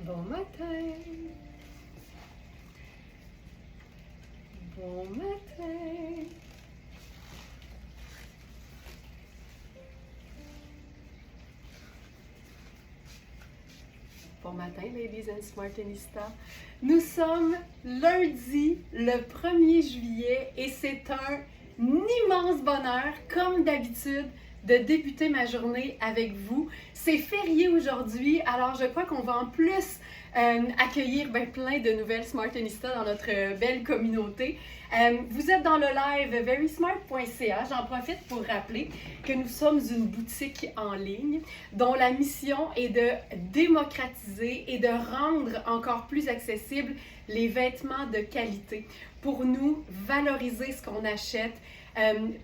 Bon matin. Bon matin. Bon matin, ladies and smartanistas. Nous sommes lundi, le 1er juillet, et c'est un immense bonheur, comme d'habitude, de débuter ma journée avec vous. C'est férié aujourd'hui, alors je crois qu'on va en plus accueillir plein de nouvelles Smartanistas dans notre belle communauté. Vous êtes dans le live verysmart.ca. J'en profite pour rappeler que nous sommes une boutique en ligne dont la mission est de démocratiser et de rendre encore plus accessibles les vêtements de qualité pour nous valoriser ce qu'on achète,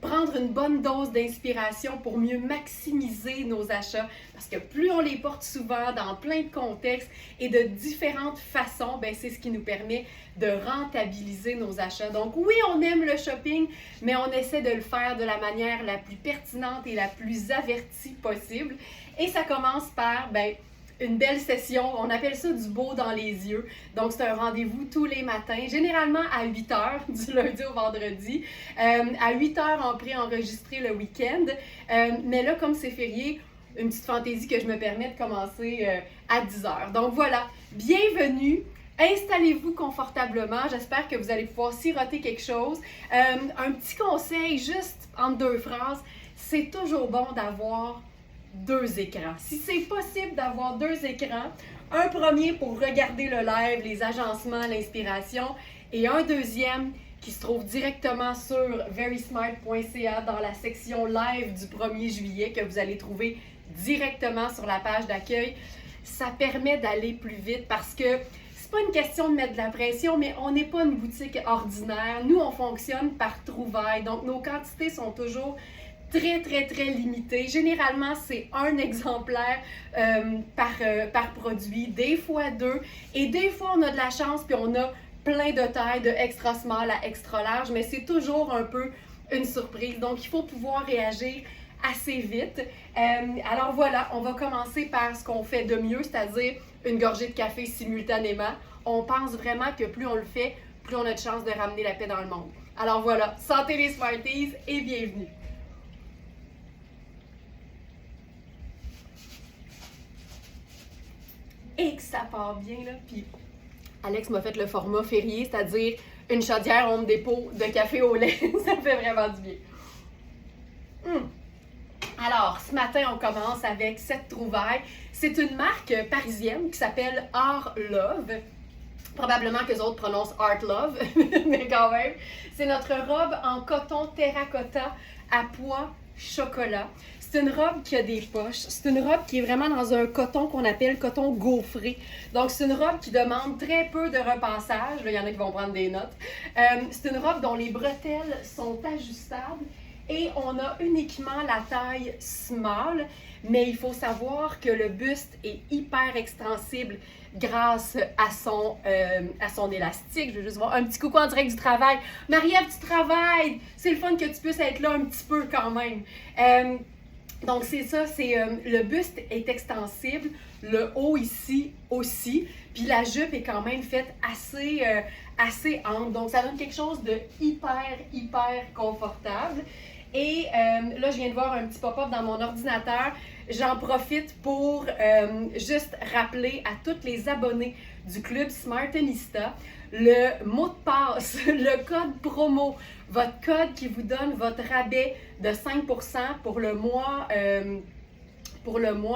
prendre une bonne dose d'inspiration pour mieux maximiser nos achats, parce que plus on les porte souvent dans plein de contextes et de différentes façons, c'est ce qui nous permet de rentabiliser nos achats. Donc oui, on aime le shopping, mais on essaie de le faire de la manière la plus pertinente et la plus avertie possible. Et ça commence par une belle session, on appelle ça du beau dans les yeux. Donc, c'est un rendez-vous tous les matins, généralement à 8h, du lundi au vendredi. À 8h, en pré-enregistré le week-end. Mais là, comme c'est férié, une petite fantaisie que je me permets de commencer à 10h. Donc voilà, bienvenue. Installez-vous confortablement. J'espère que vous allez pouvoir siroter quelque chose. Un petit conseil, juste en 2 phrases, c'est toujours bon d'avoir 2 écrans. Si c'est possible d'avoir 2 écrans, un premier pour regarder le live, les agencements, l'inspiration, et un deuxième qui se trouve directement sur verysmart.ca dans la section live du 1er juillet que vous allez trouver directement sur la page d'accueil. Ça permet d'aller plus vite parce que c'est pas une question de mettre de la pression, mais on n'est pas une boutique ordinaire. Nous, on fonctionne par trouvailles, donc nos quantités sont toujours très limité. Généralement, c'est un exemplaire par produit, des fois 2. Et des fois, on a de la chance puis on a plein de tailles, de extra small à extra large, mais c'est toujours un peu une surprise. Donc, il faut pouvoir réagir assez vite. Alors voilà, on va commencer par ce qu'on fait de mieux, c'est-à-dire une gorgée de café simultanément. On pense vraiment que plus on le fait, plus on a de chances de ramener la paix dans le monde. Alors voilà, santé les Smarties et bienvenue! Et que ça part bien, là. Puis Alex m'a fait le format férié, c'est-à-dire une chaudière Home Depot de café au lait. Ça fait vraiment du bien. Alors, ce matin, on commence avec cette trouvaille. C'est une marque parisienne qui s'appelle Art Love. Probablement que les autres prononcent Art Love, mais quand même. C'est notre robe en coton terracotta à pois chocolat. C'est une robe qui a des poches. C'est une robe qui est vraiment dans un coton qu'on appelle coton gaufré. Donc, c'est une robe qui demande très peu de repassage. Là, il y en a qui vont prendre des notes. C'est une robe dont les bretelles sont ajustables et on a uniquement la taille small. Mais il faut savoir que le buste est hyper extensible grâce à son élastique. Je veux juste voir un petit coucou en direct du travail. Marie-Ève, tu travailles! C'est le fun que tu puisses être là un petit peu quand même. Donc, c'est ça, le buste est extensible, le haut ici aussi, puis la jupe est quand même faite assez ample. Donc, ça donne quelque chose de hyper confortable. Et là, je viens de voir un petit pop-up dans mon ordinateur. J'en profite pour juste rappeler à tous les abonnés du Club Smartanista le mot de passe, le code promo, votre code qui vous donne votre rabais de 5% pour le mois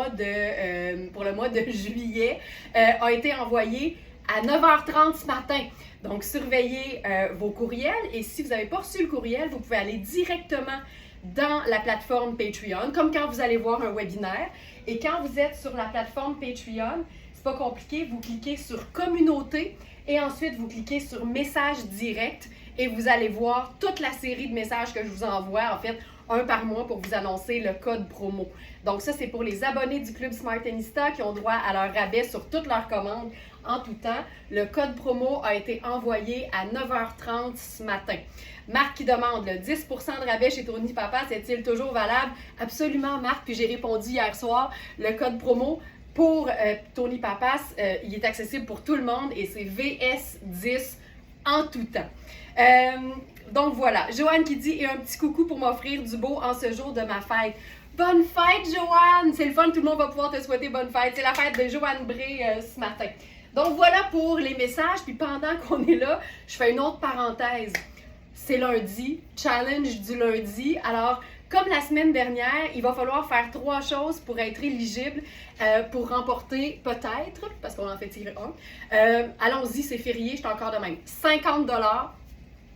de juillet a été envoyé à 9h30 ce matin. Donc, surveillez vos courriels et si vous n'avez pas reçu le courriel, vous pouvez aller directement dans la plateforme Patreon, comme quand vous allez voir un webinaire. Et quand vous êtes sur la plateforme Patreon, c'est pas compliqué, vous cliquez sur Communauté et ensuite vous cliquez sur Messages directs et vous allez voir toute la série de messages que je vous envoie, en fait, un par mois pour vous annoncer le code promo. Donc ça, c'est pour les abonnés du Club Smartanista qui ont droit à leur rabais sur toutes leurs commandes en tout temps. Le code promo a été envoyé à 9h30 ce matin. Marc qui demande le 10% de rabais chez Tony Papa, c'est-il toujours valable? Absolument, Marc. Puis j'ai répondu hier soir, le code promo pour Tony Papas, il est accessible pour tout le monde et c'est VS10 en tout temps. Donc voilà, Joanne qui dit « Et un petit coucou pour m'offrir du beau en ce jour de ma fête. » Bonne fête, Joanne! C'est le fun, tout le monde va pouvoir te souhaiter bonne fête. C'est la fête de Joanne Bray ce matin. Donc voilà pour les messages. Puis pendant qu'on est là, je fais une autre parenthèse. C'est lundi, challenge du lundi. Alors, comme la semaine dernière, il va falloir faire 3 choses pour être éligible pour remporter peut-être, parce qu'on en fait tirer un. Allons-y, c'est férié, je suis encore de même. 50 $.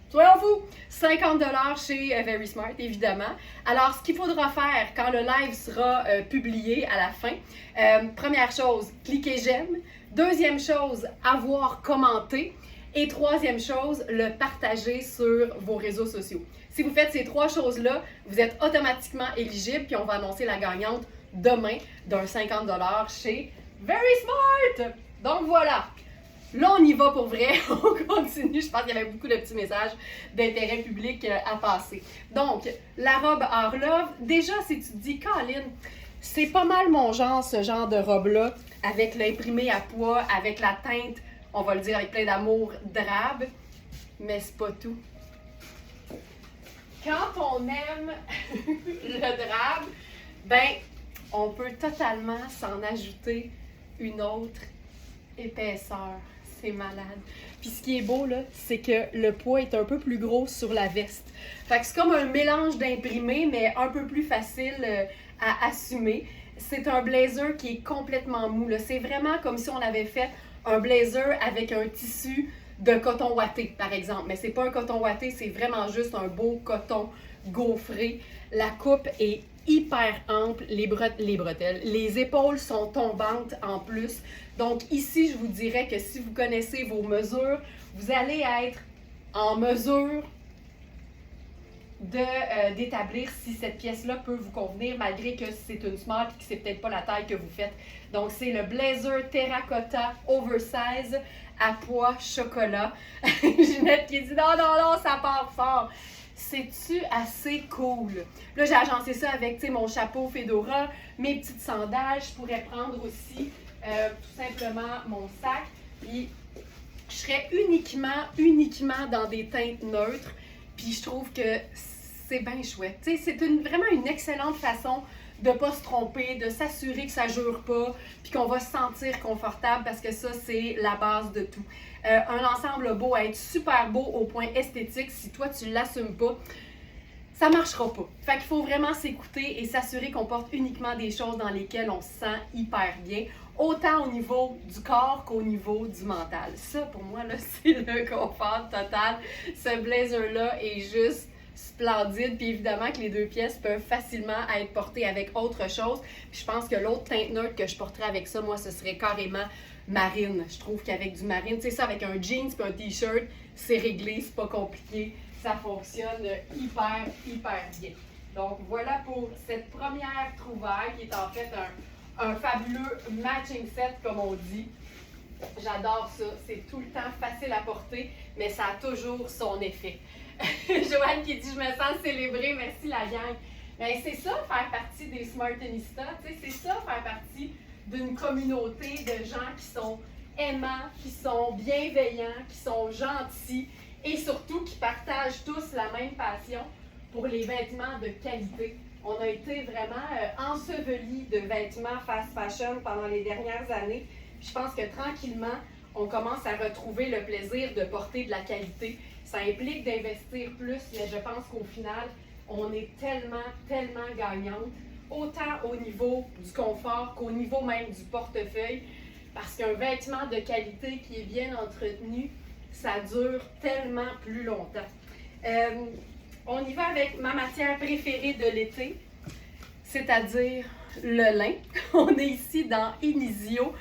Soyons fous! 50 $ chez Very Smart, évidemment. Alors, ce qu'il faudra faire quand le live sera publié à la fin, première chose, cliquez j'aime. Deuxième chose, avoir commenté. Et troisième chose, le partager sur vos réseaux sociaux. Si vous faites ces 3 choses-là, vous êtes automatiquement éligible, puis on va annoncer la gagnante demain d'un 50 $ chez Very Smart. Donc voilà. Là, on y va pour vrai, on continue. Je pense qu'il y avait beaucoup de petits messages d'intérêt public à passer. Donc, la robe Art Love, déjà, si tu te dis, Colin, c'est pas mal mon genre, ce genre de robe-là, avec l'imprimé à poids, avec la teinte, on va le dire avec plein d'amour, drabe, mais c'est pas tout. Quand on aime le drabe, ben, on peut totalement s'en ajouter une autre épaisseur. C'est malade. Puis ce qui est beau, là, c'est que le poids est un peu plus gros sur la veste. Fait que c'est comme un mélange d'imprimé, mais un peu plus facile à assumer. C'est un blazer qui est complètement mou. C'est vraiment comme si on avait fait un blazer avec un tissu de coton ouaté, par exemple. Mais c'est pas un coton ouaté, c'est vraiment juste un beau coton gaufré. La coupe est hyper ample, les bretelles. Les épaules sont tombantes en plus. Donc ici, je vous dirais que si vous connaissez vos mesures, vous allez être en mesure d'établir si cette pièce-là peut vous convenir, malgré que c'est une smart et que c'est peut-être pas la taille que vous faites. Donc c'est le blazer terracotta oversize à pois chocolat. Ginette qui dit non, non, non, ça part fort. C'est-tu assez cool? Là, j'ai agencé ça avec mon chapeau Fedora, mes petites sandales. Je pourrais prendre aussi tout simplement mon sac. Puis, je serais uniquement dans des teintes neutres. Puis, je trouve que c'est bien chouette. C'est vraiment une excellente façon de ne pas se tromper, de s'assurer que ça ne jure pas, puis qu'on va se sentir confortable parce que ça, c'est la base de tout. Un ensemble beau à être super beau au point esthétique, si toi, tu ne l'assumes pas, ça ne marchera pas. Fait qu'il faut vraiment s'écouter et s'assurer qu'on porte uniquement des choses dans lesquelles on se sent hyper bien, autant au niveau du corps qu'au niveau du mental. Ça, pour moi, là, c'est le confort total. Ce blazer-là est juste splendide, puis évidemment que les 2 pièces peuvent facilement être portées avec autre chose. Puis je pense que l'autre teinte neutre que je porterais avec ça, moi, ce serait carrément marine. Je trouve qu'avec du marine, tu sais ça, avec un jeans puis un t-shirt, c'est réglé, c'est pas compliqué, ça fonctionne hyper bien. Donc voilà pour cette première trouvaille qui est en fait un fabuleux matching set, comme on dit. J'adore ça, c'est tout le temps facile à porter, mais ça a toujours son effet. Joanne qui dit « Je me sens célébrée, merci la gang ». Bien, c'est ça, faire partie des Smartanistas, c'est ça, faire partie d'une communauté de gens qui sont aimants, qui sont bienveillants, qui sont gentils et surtout qui partagent tous la même passion pour les vêtements de qualité. On a été vraiment ensevelis de vêtements fast fashion pendant les dernières années. Puis je pense que tranquillement, on commence à retrouver le plaisir de porter de la qualité. Ça implique d'investir plus, mais je pense qu'au final, on est tellement gagnante, autant au niveau du confort qu'au niveau même du portefeuille, parce qu'un vêtement de qualité qui est bien entretenu, ça dure tellement plus longtemps. On y va avec ma matière préférée de l'été, c'est-à-dire le lin. On est ici dans Inizio.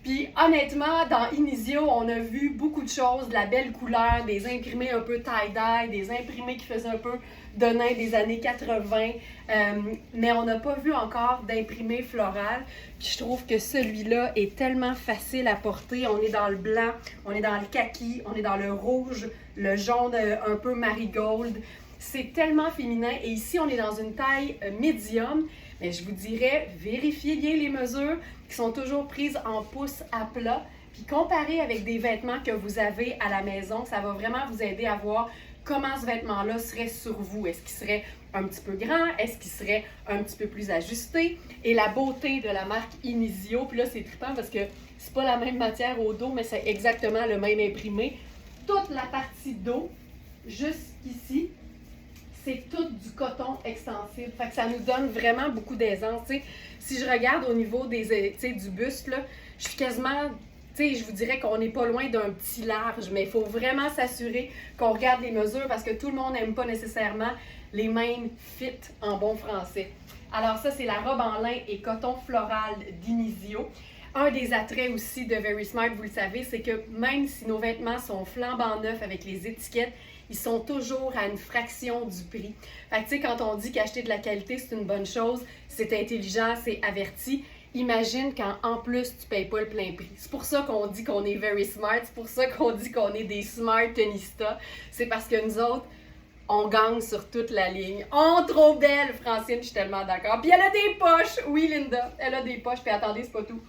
Puis honnêtement, dans Inizio, on a vu beaucoup de choses, de la belle couleur, des imprimés un peu tie-dye, des imprimés qui faisaient un peu de nain des années 80, mais on n'a pas vu encore d'imprimé floral. Puis je trouve que celui-là est tellement facile à porter. On est dans le blanc, on est dans le kaki, on est dans le rouge le jaune un peu marigold. C'est tellement féminin et ici, on est dans une taille médium. Mais je vous dirais, vérifiez bien les mesures qui sont toujours prises en pouces à plat. Puis comparez avec des vêtements que vous avez à la maison. Ça va vraiment vous aider à voir comment ce vêtement-là serait sur vous. Est-ce qu'il serait un petit peu grand? Est-ce qu'il serait un petit peu plus ajusté? Et la beauté de la marque Inizio, puis là c'est trippant parce que c'est pas la même matière au dos, mais c'est exactement le même imprimé. Toute la partie dos, jusqu'ici, c'est tout du coton extensible. Fait que ça nous donne vraiment beaucoup d'aisance. T'sais, si je regarde au niveau du buste, là, je suis quasiment... je vous dirais qu'on n'est pas loin d'un petit large, mais il faut vraiment s'assurer qu'on regarde les mesures parce que tout le monde n'aime pas nécessairement les mêmes fits en bon français. Alors ça, c'est la robe en lin et coton floral d'Inizio. Un des attraits aussi de Very Smart, vous le savez, c'est que même si nos vêtements sont flambant neufs avec les étiquettes, ils sont toujours à une fraction du prix. Fait que tu sais, quand on dit qu'acheter de la qualité, c'est une bonne chose, c'est intelligent, c'est averti. Imagine quand en plus tu ne payes pas le plein prix. C'est pour ça qu'on dit qu'on est very smart, c'est pour ça qu'on dit qu'on est des smart tennistas. C'est parce que nous autres, on gagne sur toute la ligne. Oh, trop belle, Francine, je suis tellement d'accord. Puis elle a des poches, oui Linda, elle a des poches, puis attendez, c'est pas tout.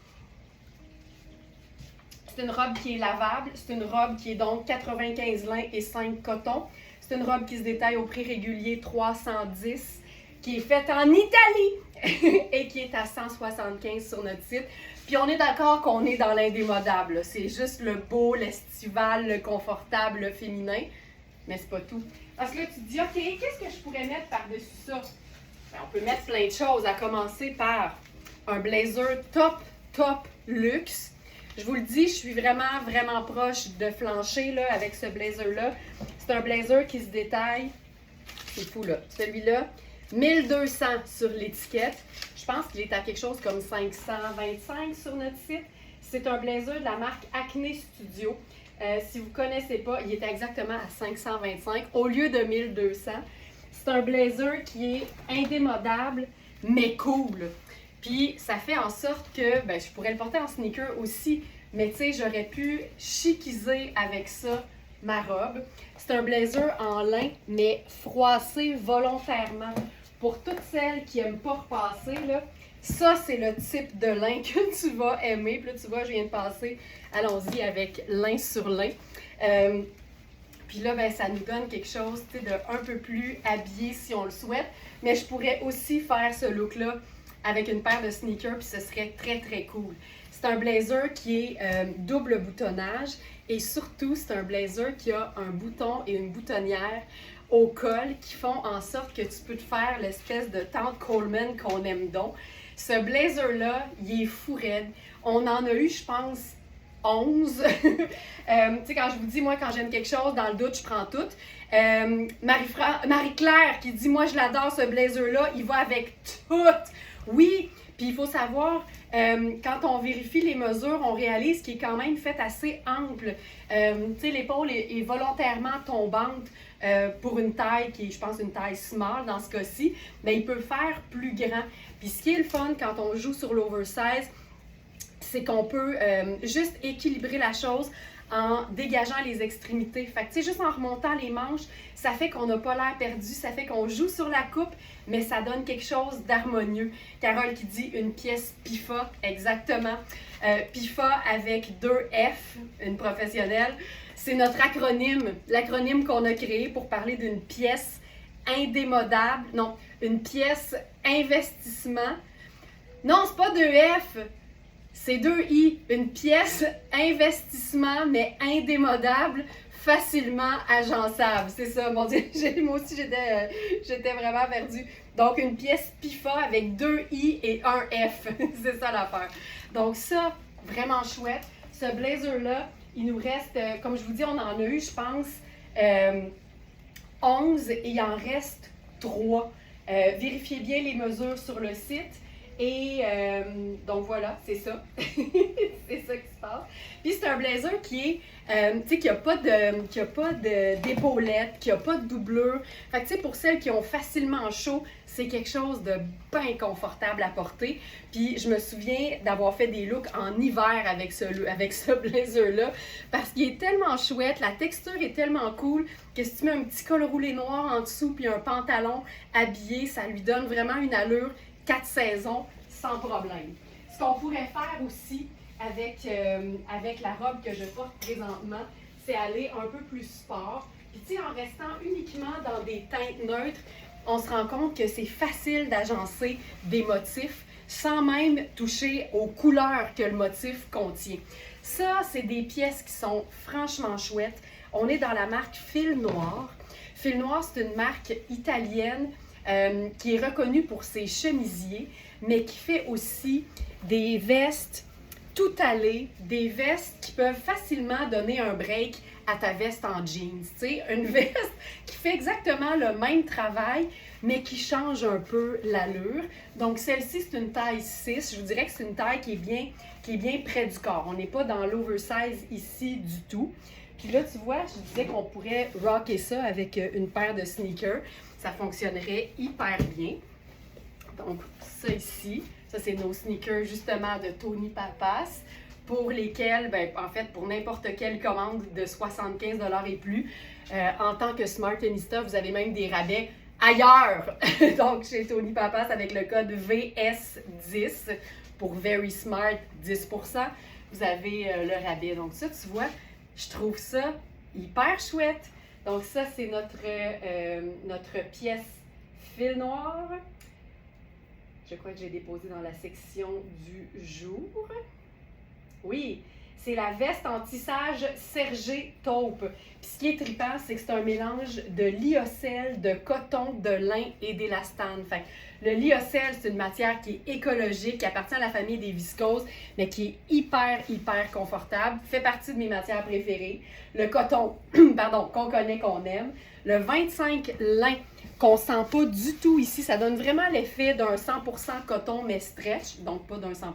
C'est une robe qui est lavable, c'est une robe qui est donc 95 lin et 5 coton. C'est une robe qui se détaille au prix régulier 310, qui est faite en Italie et qui est à 175 sur notre site. Puis on est d'accord qu'on est dans l'indémodable. C'est juste le beau, l'estival, le confortable, le féminin. Mais c'est pas tout. Parce que là, tu te dis, OK, qu'est-ce que je pourrais mettre par-dessus ça? Ben, on peut mettre plein de choses, à commencer par un blazer top luxe. Je vous le dis, je suis vraiment proche de flancher là, avec ce blazer-là. C'est un blazer qui se détaille. C'est fou, là. Celui-là, 1200 sur l'étiquette. Je pense qu'il est à quelque chose comme 525 sur notre site. C'est un blazer de la marque Acne Studio. Si vous ne connaissez pas, il est exactement à 525 au lieu de 1200. C'est un blazer qui est indémodable, mais cool. Puis ça fait en sorte que, ben, je pourrais le porter en sneaker aussi, mais tu sais, j'aurais pu chiquiser avec ça ma robe. C'est un blazer en lin, mais froissé volontairement. Pour toutes celles qui n'aiment pas repasser, là, ça, c'est le type de lin que tu vas aimer. Puis là, tu vois, je viens de passer, allons-y, avec lin sur lin. Puis là, ben, ça nous donne quelque chose de un peu plus habillé si on le souhaite. Mais je pourrais aussi faire ce look-là avec une paire de sneakers, puis ce serait très cool. C'est un blazer qui est double boutonnage et surtout, c'est un blazer qui a un bouton et une boutonnière au col qui font en sorte que tu peux te faire l'espèce de tante Coleman qu'on aime donc. Ce blazer-là, il est fou raide. On en a eu, je pense, 11. Tu sais, quand je vous dis, moi, quand j'aime quelque chose, dans le doute, je prends tout. Marie-Claire qui dit, moi, je l'adore, ce blazer-là, il va avec tout. Oui, puis il faut savoir, quand on vérifie les mesures, on réalise qu'il est quand même fait assez ample. Tu sais, l'épaule est volontairement tombante pour une taille qui est, je pense, une taille small dans ce cas-ci, mais il peut faire plus grand. Puis ce qui est le fun quand on joue sur l'oversize, c'est qu'on peut juste équilibrer la chose en dégageant les extrémités. Fait que, tu sais, juste en remontant les manches, ça fait qu'on n'a pas l'air perdu, ça fait qu'on joue sur la coupe, mais ça donne quelque chose d'harmonieux. Carole qui dit une pièce PIFA, exactement. PIFA avec 2 F, une professionnelle. C'est notre acronyme, l'acronyme qu'on a créé pour parler d'une pièce indémodable. Non, une pièce investissement. Non, c'est pas 2 F. C'est 2 I, une pièce investissement, mais indémodable, facilement agençable. C'est ça, mon Dieu, moi aussi j'étais vraiment perdue. Donc une pièce PIFA avec 2 I et 1 F, c'est ça l'affaire. Donc ça, vraiment chouette. Ce blazer-là, il nous reste, comme je vous dis, on en a eu, je pense, 11 et il en reste 3. Vérifiez bien les mesures sur le site. Et donc voilà, c'est ça. C'est ça qui se passe. Puis c'est un blazer qui est, tu sais, qui a pas d'épaulette, qui a pas de doublure. Fait que tu sais, pour celles qui ont facilement chaud, c'est quelque chose de bien confortable à porter. Puis je me souviens d'avoir fait des looks en hiver avec ce blazer-là, parce qu'il est tellement chouette, la texture est tellement cool, que si tu mets un petit col roulé noir en dessous, puis un pantalon habillé, ça lui donne vraiment une allure 4 saisons sans problème. Ce qu'on pourrait faire aussi avec la robe que je porte présentement, c'est aller un peu plus sport. Puis tu sais, en restant uniquement dans des teintes neutres, on se rend compte que c'est facile d'agencer des motifs sans même toucher aux couleurs que le motif contient. Ça, c'est des pièces qui sont franchement chouettes. On est dans la marque Fil Noir. Fil Noir, c'est une marque italienne qui est reconnue pour ses chemisiers, mais qui fait aussi des vestes tout allées, des vestes qui peuvent facilement donner un break à ta veste en jeans. Tu sais, une veste qui fait exactement le même travail, mais qui change un peu l'allure. Donc, celle-ci, c'est une taille 6. Je vous dirais que c'est une taille qui est bien près du corps. On n'est pas dans l'oversize ici du tout. Puis là, tu vois, je disais qu'on pourrait rocker ça avec une paire de sneakers. Ça fonctionnerait hyper bien. Donc, ça ici, ça c'est nos sneakers justement de Tony Papas, pour lesquels, ben, en fait, pour n'importe quelle commande de 75 $ et plus, en tant que Smartenista, vous avez même des rabais ailleurs. Donc, chez Tony Papas, avec le code VS10 pour Very Smart 10%, vous avez le rabais. Donc ça, tu vois, je trouve ça hyper chouette. Donc ça, c'est notre pièce fil noir. Je crois que j'ai déposé dans la section du jour. Oui, c'est la veste en tissage sergé taupe. Puis ce qui est trippant, c'est que c'est un mélange de lyocell, de coton, de lin et d'élastane. Fait que le lyocell, c'est une matière qui est écologique, qui appartient à la famille des viscoses, mais qui est hyper confortable, fait partie de mes matières préférées. Le coton, pardon, qu'on connaît, qu'on aime. Le 25 lin, qu'on sent pas du tout ici. Ça donne vraiment l'effet d'un 100% coton, mais stretch, donc pas d'un 100%.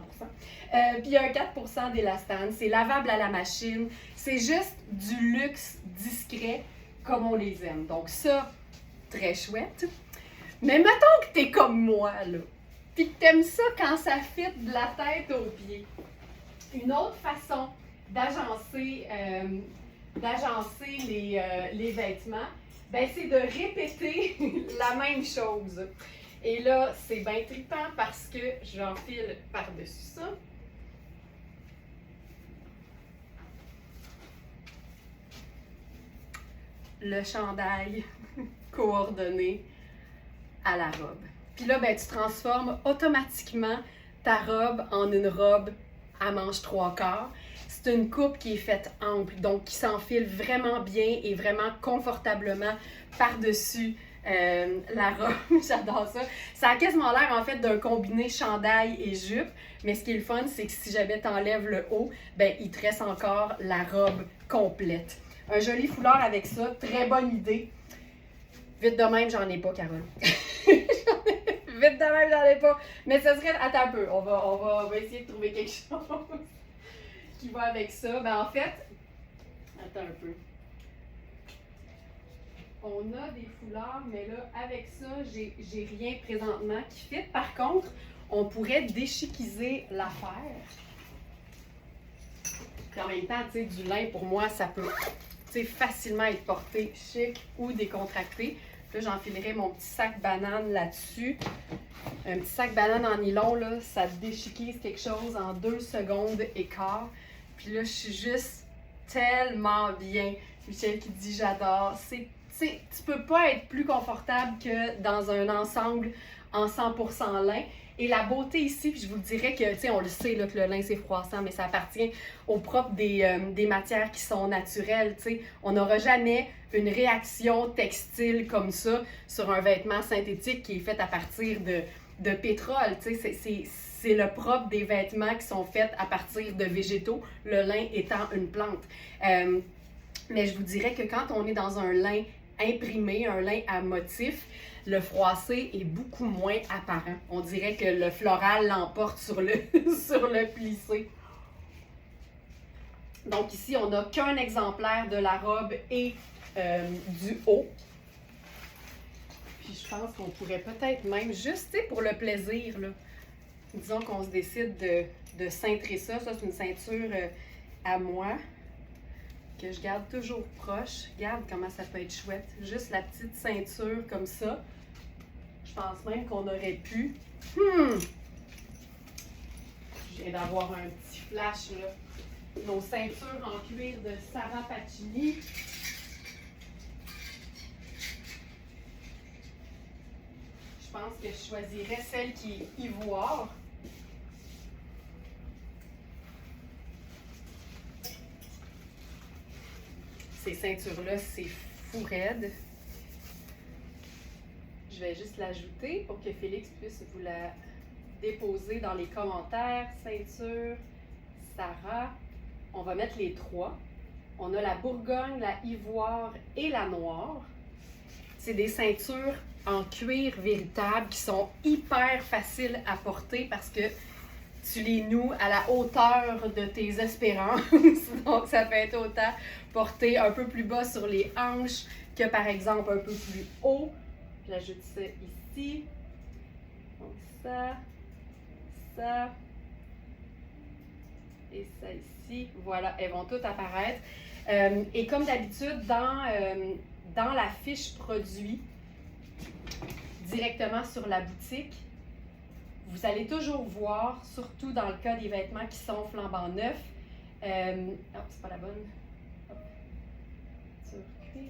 Puis un 4% d'élastane. C'est lavable à la machine. C'est juste du luxe discret, comme on les aime. Donc ça, très chouette. Mais mettons que t'es comme moi, là, puis que t'aimes ça quand ça fit de la tête aux pieds. Une autre façon d'agencer les vêtements, ben, c'est de répéter la même chose. Et là, c'est bien trippant parce que j'enfile par-dessus ça. Le chandail coordonné à la robe. Puis là, ben, tu transformes automatiquement ta robe en une robe à manches 3/4. C'est une coupe qui est faite ample, donc qui s'enfile vraiment bien et vraiment confortablement par-dessus la robe. J'adore ça. Ça a quasiment l'air en fait d'un combiné chandail et jupe, mais ce qui est le fun, c'est que si jamais tu enlèves le haut, ben, il te reste encore la robe complète. Un joli foulard avec ça, très bonne idée. Vite de même, j'en ai pas, Carole. Vite de même, j'en ai pas. Mais ça serait, attends un peu, on va essayer de trouver quelque chose qui va avec ça. Ben en fait, attends un peu. On a des foulards, mais là, avec ça, j'ai rien présentement qui fit. Par contre, on pourrait déchiquiser l'affaire. Puis en même temps, tu sais, du lin, pour moi, ça peut facilement être porté chic ou décontracté. Là, j'enfilerai mon petit sac banane là-dessus. Un petit sac banane en nylon, là, ça déchiquise quelque chose en 2 secondes et quart. Puis là, je suis juste tellement bien. Michel qui dit j'adore. Tu peux pas être plus confortable que dans un ensemble en 100% lin. Et la beauté ici, puis je vous dirais que, tu sais, on le sait là, que le lin c'est froissant, mais ça appartient au propre des matières qui sont naturelles, tu sais. On n'aura jamais une réaction textile comme ça sur un vêtement synthétique qui est fait à partir de pétrole, tu sais. C'est le propre des vêtements qui sont faits à partir de végétaux, le lin étant une plante. Mais je vous dirais que quand on est dans un lin imprimé, un lin à motif, le froissé est beaucoup moins apparent. On dirait que le floral l'emporte sur le, sur le plissé. Donc ici, on n'a qu'un exemplaire de la robe et du haut. Puis je pense qu'on pourrait peut-être même, juste pour le plaisir, là, disons qu'on se décide de cintrer ça. Ça, c'est une ceinture à moi que je garde toujours proche. Regarde comment ça peut être chouette. Juste la petite ceinture comme ça. Je pense même qu'on aurait pu... Je viens d'avoir un petit flash, là. Nos ceintures en cuir de Sarah Pacini. Je pense que je choisirais celle qui est ivoire. Ces ceintures-là, c'est fou raide. Je vais juste l'ajouter pour que Félix puisse vous la déposer dans les commentaires. Ceinture, Sarah. On va mettre les trois. On a la Bourgogne, la ivoire et la noire. C'est des ceintures en cuir véritable qui sont hyper faciles à porter parce que tu les noues à la hauteur de tes espérances. Donc, ça peut être autant porté un peu plus bas sur les hanches que, par exemple, un peu plus haut. J'ajoute ça ici. Donc, ça et ça ici. Voilà, elles vont toutes apparaître. Et comme d'habitude, dans la fiche produit, directement sur la boutique, vous allez toujours voir, surtout dans le cas des vêtements qui sont flambant neufs, c'est pas la bonne. Hop. Sur cuir.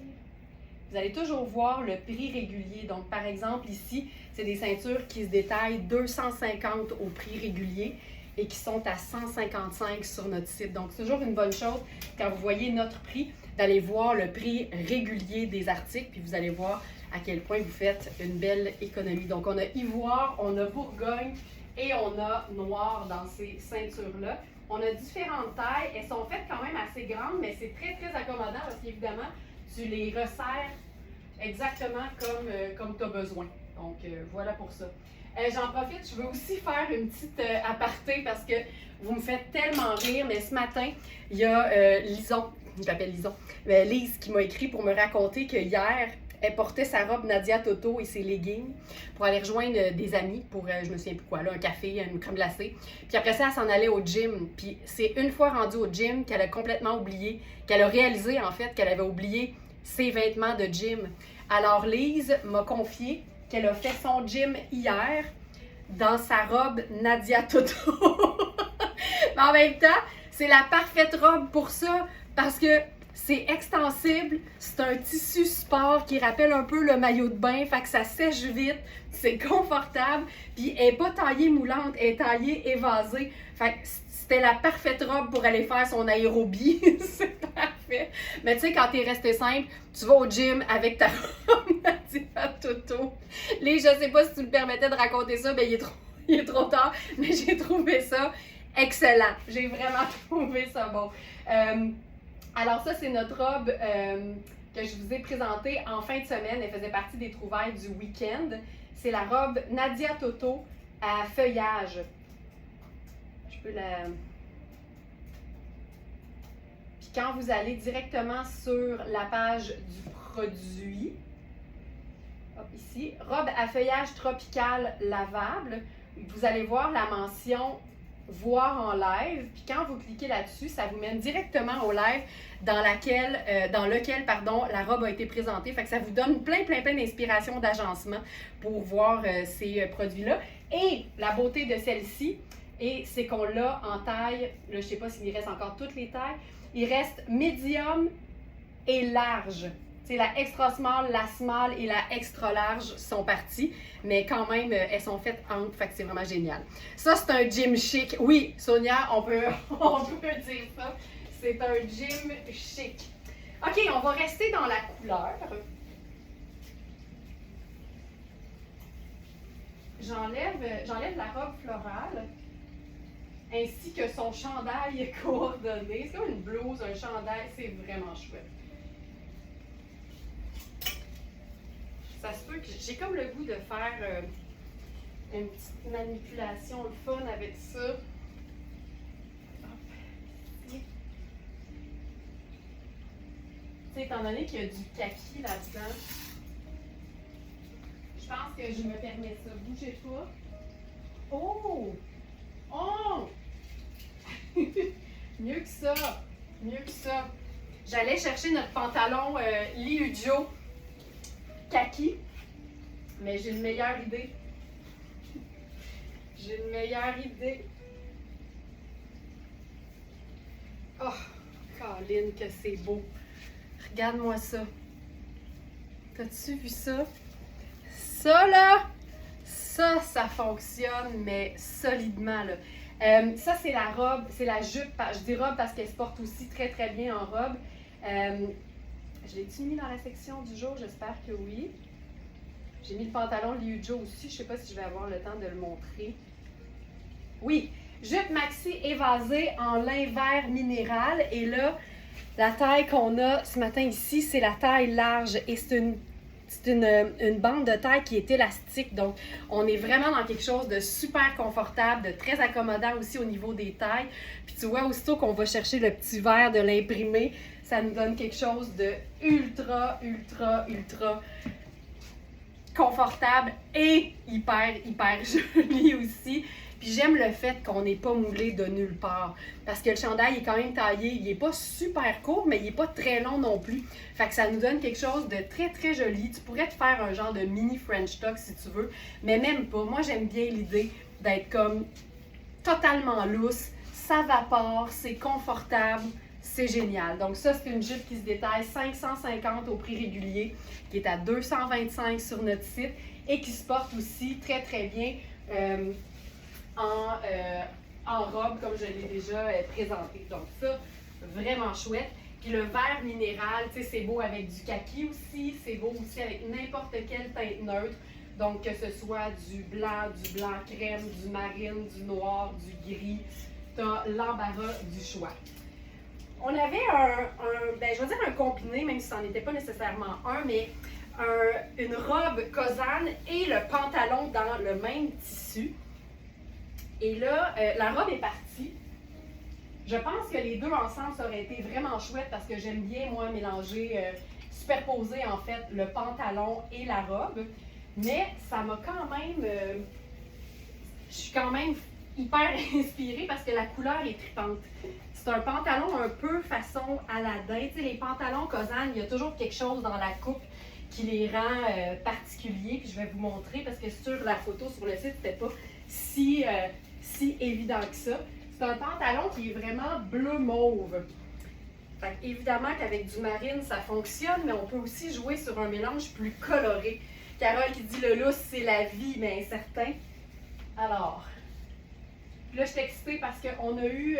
Vous allez toujours voir le prix régulier. Donc, par exemple, ici, c'est des ceintures qui se détaillent 250 au prix régulier et qui sont à 155 sur notre site. Donc, c'est toujours une bonne chose quand vous voyez notre prix, d'aller voir le prix régulier des articles, puis vous allez voir à quel point vous faites une belle économie. Donc, on a ivoire, on a Bourgogne et on a noir dans ces ceintures-là. On a différentes tailles. Elles sont faites quand même assez grandes, mais c'est très, très accommodant parce qu'évidemment, tu les resserres exactement comme tu as besoin. Donc, voilà pour ça. J'en profite, je veux aussi faire une petite aparté parce que vous me faites tellement rire, mais ce matin, il y a Lison, je l'appelle Lison, Lise qui m'a écrit pour me raconter que hier, elle portait sa robe Nadia Toto et ses leggings pour aller rejoindre des amis pour, je me souviens plus quoi, là, un café, une crème glacée. Puis après ça, elle s'en allait au gym. Puis c'est une fois rendue au gym qu'elle a complètement oublié, qu'elle a réalisé en fait qu'elle avait oublié ses vêtements de gym. Alors Lise m'a confié qu'elle a fait son gym hier dans sa robe Nadia Toto. Mais en même temps, c'est la parfaite robe pour ça parce que c'est extensible, c'est un tissu sport qui rappelle un peu le maillot de bain, fait que ça sèche vite, c'est confortable, puis elle n'est pas taillée moulante, elle est taillée évasée. Fait que c'était la parfaite robe pour aller faire son aérobie, c'est parfait. Mais tu sais, quand t'es resté simple, tu vas au gym avec ta robe Nadia Toto. Lise, je sais pas si tu me permettais de raconter ça, ben il est trop tard, mais j'ai trouvé ça excellent. J'ai vraiment trouvé ça bon. Alors ça, c'est notre robe que je vous ai présentée en fin de semaine. Elle faisait partie des trouvailles du week-end. C'est la robe Nadia Toto à feuillage. Je peux la... Puis quand vous allez directement sur la page du produit, hop, ici, robe à feuillage tropical lavable, vous allez voir la mention voir en live, puis quand vous cliquez là-dessus, ça vous mène directement au live dans lequel la robe a été présentée. Fait que ça vous donne plein d'inspirations d'agencement pour voir ces produits-là. Et la beauté de celle-ci, c'est qu'on l'a en taille, là, je sais pas s'il reste encore toutes les tailles, il reste médium et large. C'est la extra small, la small et la extra large sont parties, mais quand même, elles sont faites amples, fait que c'est vraiment génial. Ça, c'est un gym chic. Oui, Sonia, on peut dire ça. C'est un gym chic. OK, on va rester dans la couleur. J'enlève la robe florale, ainsi que son chandail coordonné. C'est comme une blouse, un chandail, c'est vraiment chouette. ça se peut que j'ai comme le goût de faire une petite manipulation, le fun avec ça. Hop. Tu sais, étant donné qu'il y a du kaki là-dedans, je pense que je me permets ça. Bougez pas. Oh! Oh! Mieux que ça. Mieux que ça. J'allais chercher notre pantalon Liujo kaki, mais j'ai une meilleure idée. J'ai une meilleure idée. Oh, Colin, que c'est beau. Regarde-moi ça. T'as-tu vu ça? Ça, là, ça fonctionne, mais solidement, là. Ça, c'est la robe, c'est la jupe. Je dis robe parce qu'elle se porte aussi très, très bien en robe. Je l'ai-tu mis dans la section du jour? J'espère que oui. J'ai mis le pantalon Liujo aussi. Je ne sais pas si je vais avoir le temps de le montrer. Oui, jupe maxi évasée en lin vert minéral. Et là, la taille qu'on a ce matin ici, c'est la taille large. Et c'est une bande de taille qui est élastique. Donc, on est vraiment dans quelque chose de super confortable, de très accommodant aussi au niveau des tailles. Puis tu vois, aussitôt qu'on va chercher le petit verre de l'imprimé, ça nous donne quelque chose de ultra, ultra, ultra confortable et hyper, hyper joli aussi. Puis j'aime le fait qu'on n'est pas moulé de nulle part. Parce que le chandail est quand même taillé. Il n'est pas super court, mais il n'est pas très long non plus. Fait que ça nous donne quelque chose de très, très joli. Tu pourrais te faire un genre de mini French tuck si tu veux, mais même pas. Moi, j'aime bien l'idée d'être comme totalement loose. Ça vapore, c'est confortable, c'est génial. Donc ça, c'est une jupe qui se détaille 550 au prix régulier, qui est à 225 sur notre site et qui se porte aussi très, très bien en robe, comme je l'ai déjà présenté. Donc ça, vraiment chouette. Puis le vert minéral, tu sais, c'est beau avec du kaki aussi, c'est beau aussi avec n'importe quelle teinte neutre. Donc que ce soit du blanc crème, du marine, du noir, du gris, tu as l'embarras du choix. On avait je vais dire un combiné, même si ça n'en était pas nécessairement un, mais une robe Kozan et le pantalon dans le même tissu. Et là, la robe est partie. Je pense que les deux ensemble, ça aurait été vraiment chouette parce que j'aime bien, moi, mélanger, superposer en fait le pantalon et la robe. Mais ça m'a quand même... je suis quand même hyper inspirée parce que la couleur est tripante. C'est un pantalon un peu façon Aladdin. Tu sais, les pantalons Kozan, il y a toujours quelque chose dans la coupe qui les rend particuliers. Puis je vais vous montrer parce que sur la photo sur le site, c'était pas si évident que ça. C'est un pantalon qui est vraiment bleu mauve. Fait évidemment qu'avec du marine, ça fonctionne, mais on peut aussi jouer sur un mélange plus coloré. Carole qui dit le lousse, c'est la vie, bien certain. Alors, là, je suis excitée parce qu'on a eu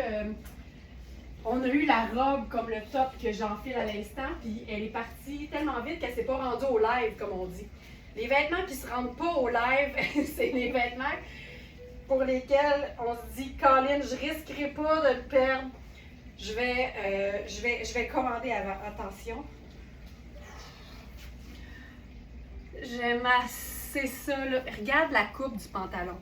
la robe comme le top que j'enfile à l'instant, puis elle est partie tellement vite qu'elle ne s'est pas rendue au live, comme on dit. Les vêtements qui ne se rendent pas au live, c'est les vêtements pour lesquels on se dit, Colin, je risquerai pas de le perdre. Je vais commander avant. Attention. J'aime assez ça, là. Regarde la coupe du pantalon.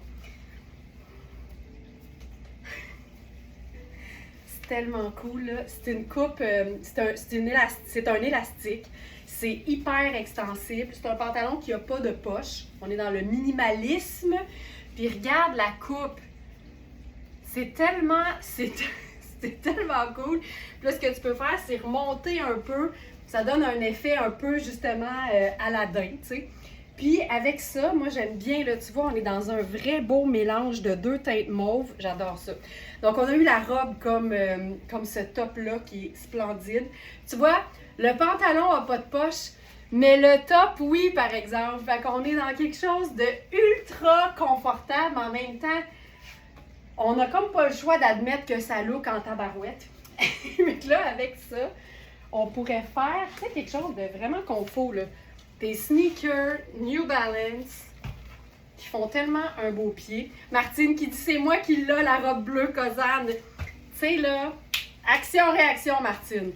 C'est tellement cool, là. C'est une coupe, c'est un élastique. C'est hyper extensible. C'est un pantalon qui n'a pas de poche. On est dans le minimalisme. Puis regarde la coupe. C'est tellement cool. Puis là, ce que tu peux faire, c'est remonter un peu. Ça donne un effet un peu, justement, Aladdin, tu sais. Puis avec ça, moi, j'aime bien, là, tu vois, on est dans un vrai beau mélange de deux teintes mauves. J'adore ça. Donc, on a eu la robe comme ce top-là qui est splendide. Tu vois, le pantalon n'a pas de poche. Mais le top, oui, par exemple. Fait qu'on est dans quelque chose de ultra confortable. En même temps, on n'a comme pas le choix d'admettre que ça look en tabarouette. Mais là, avec ça, on pourrait faire, tu sais, quelque chose de vraiment confort, là. Des sneakers New Balance qui font tellement un beau pied. Martine qui dit, c'est moi qui l'ai, la robe bleue Kozan. Tu sais, là, action-réaction, Martine.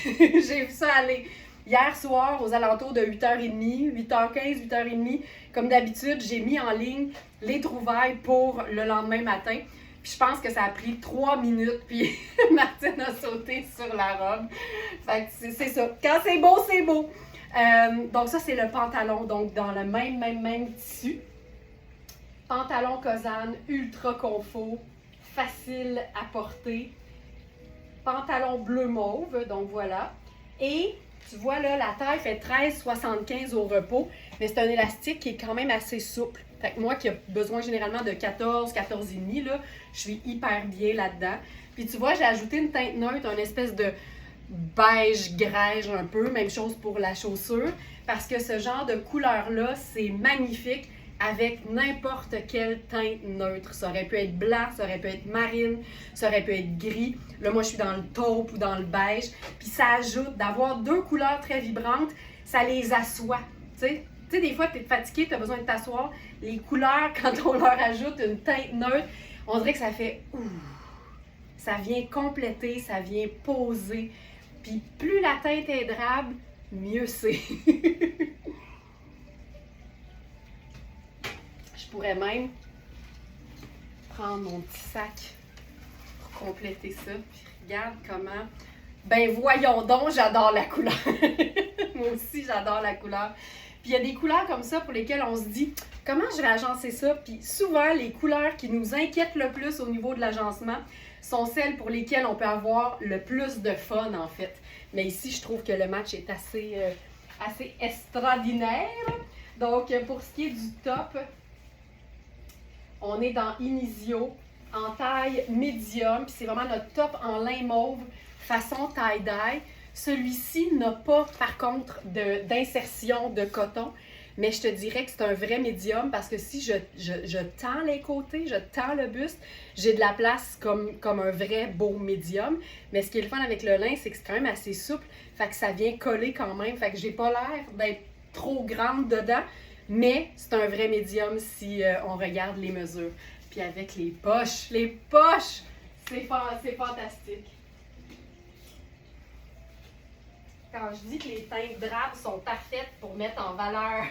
J'ai vu ça aller. Hier soir, aux alentours de 8h30, 8h15, 8h30, comme d'habitude, j'ai mis en ligne les trouvailles pour le lendemain matin. Puis je pense que ça a pris 3 minutes, puis Martine a sauté sur la robe. Fait que c'est ça. Quand c'est beau, c'est beau. Donc ça, c'est le pantalon, donc dans le même tissu. Pantalon Cosane, ultra confort, facile à porter. Pantalon bleu mauve, donc voilà. Et tu vois là, la taille fait 13,75 au repos, mais c'est un élastique qui est quand même assez souple. Fait que moi qui ai besoin généralement de 14, 14,5, là, je suis hyper bien là-dedans. Puis tu vois, j'ai ajouté une teinte neutre, une espèce de beige grège un peu, même chose pour la chaussure, parce que ce genre de couleur-là, c'est magnifique avec n'importe quelle teinte neutre. Ça aurait pu être blanc, ça aurait pu être marine, ça aurait pu être gris. Là, moi, je suis dans le taupe ou dans le beige. Puis ça ajoute d'avoir deux couleurs très vibrantes, ça les assoit, tu sais. Tu sais, des fois, tu es fatigué, tu as besoin de t'asseoir. Les couleurs, quand on leur ajoute une teinte neutre, on dirait que ça fait ouh. Ça vient compléter, ça vient poser. Puis plus la teinte est drabe, mieux c'est. Je pourrais même prendre mon petit sac pour compléter ça. Puis regarde comment. Ben voyons donc, j'adore la couleur. Moi aussi, j'adore la couleur. Puis il y a des couleurs comme ça pour lesquelles on se dit comment je vais agencer ça. Puis souvent, les couleurs qui nous inquiètent le plus au niveau de l'agencement sont celles pour lesquelles on peut avoir le plus de fun en fait. Mais ici, je trouve que le match est assez extraordinaire. Donc, pour ce qui est du top, on est dans Inizio en taille médium. Puis c'est vraiment notre top en lin mauve façon tie-dye. Celui-ci n'a pas, par contre, d'insertion de coton, mais je te dirais que c'est un vrai médium parce que si je tends les côtés, je tends le buste, j'ai de la place comme un vrai beau médium. Mais ce qui est le fun avec le lin, c'est que c'est quand même assez souple, fait que ça vient coller quand même, fait que j'ai pas l'air d'être trop grande dedans, mais c'est un vrai médium si on regarde les mesures. Puis avec les poches, c'est fantastique. Quand je dis que les teintes drapes sont parfaites pour mettre en valeur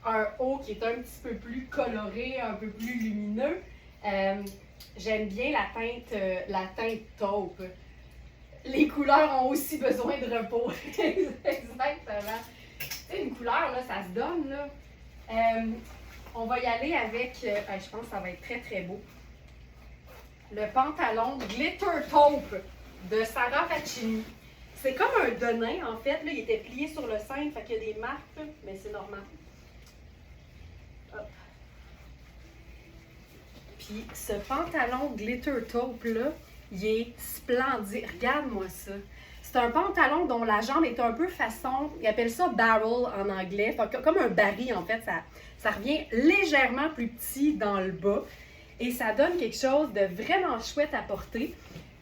un haut qui est un petit peu plus coloré, un peu plus lumineux, j'aime bien la teinte taupe. Les couleurs ont aussi besoin de repos. Exactement. Tu sais, une couleur, là, ça se donne, là. On va y aller avec, je pense que ça va être très, très beau. Le pantalon Glitter Taupe de Sarah Faccini. C'est comme un denim, en fait. Là, il était plié sur le sein, fait qu'il y a des marques, mais c'est normal. Hop. Puis, ce pantalon Glitter Taupe-là, il est splendide. Regarde-moi ça. C'est un pantalon dont la jambe est un peu façon, ils appellent ça barrel en anglais, fait, comme un baril, en fait. Ça revient légèrement plus petit dans le bas. Et ça donne quelque chose de vraiment chouette à porter.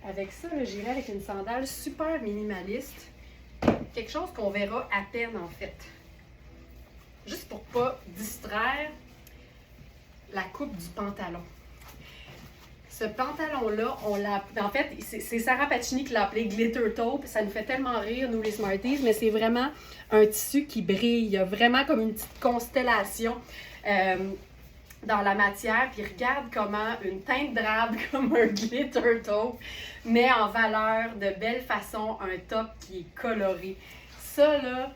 Avec ça, j'irai avec une sandale super minimaliste. Quelque chose qu'on verra à peine, en fait. Juste pour ne pas distraire la coupe du pantalon. Ce pantalon-là, en fait, c'est Sarah Faccini qui l'a appelé Glitter Taupe. Ça nous fait tellement rire, nous, les Smarties, mais c'est vraiment un tissu qui brille. Il y a vraiment comme une petite constellation dans la matière, puis regarde comment une teinte drabe comme un glitter taupe met en valeur de belle façon un top qui est coloré. Ça, là,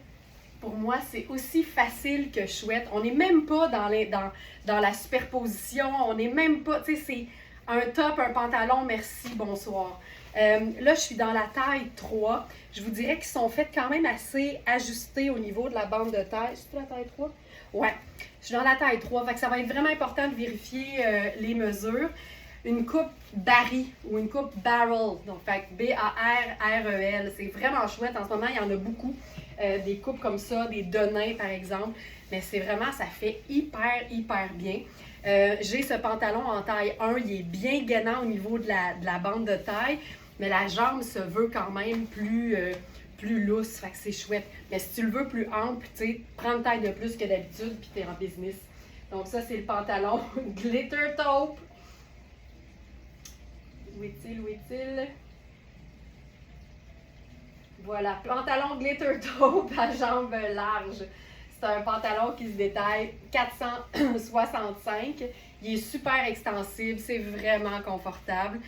pour moi, c'est aussi facile que chouette. On n'est même pas dans la superposition, on n'est même pas, tu sais, c'est un top, un pantalon, merci, bonsoir. Là, je suis dans la taille 3. Je vous dirais qu'ils sont faits quand même assez ajustés au niveau de la bande de taille. C'est la taille 3? Ouais, je suis dans la taille 3. Fait que ça va être vraiment important de vérifier les mesures. Une coupe Barry ou une coupe Barrel. Donc, fait que B-A-R-R-E-L. C'est vraiment chouette. En ce moment, il y en a beaucoup. Des coupes comme ça, des denins par exemple. Mais c'est vraiment, ça fait hyper bien. J'ai ce pantalon en taille 1. Il est bien gainant au niveau de la bande de taille. Mais la jambe se veut quand même plus lousse, fait que c'est chouette. Mais si tu le veux plus ample, tu sais, prends une taille de plus que d'habitude, puis tu es en business. Donc ça, c'est le pantalon Glitter Taupe. Où est-il? Voilà, pantalon glitter taupe à jambes larges. C'est un pantalon qui se détaille 465. Il est super extensible, c'est vraiment confortable.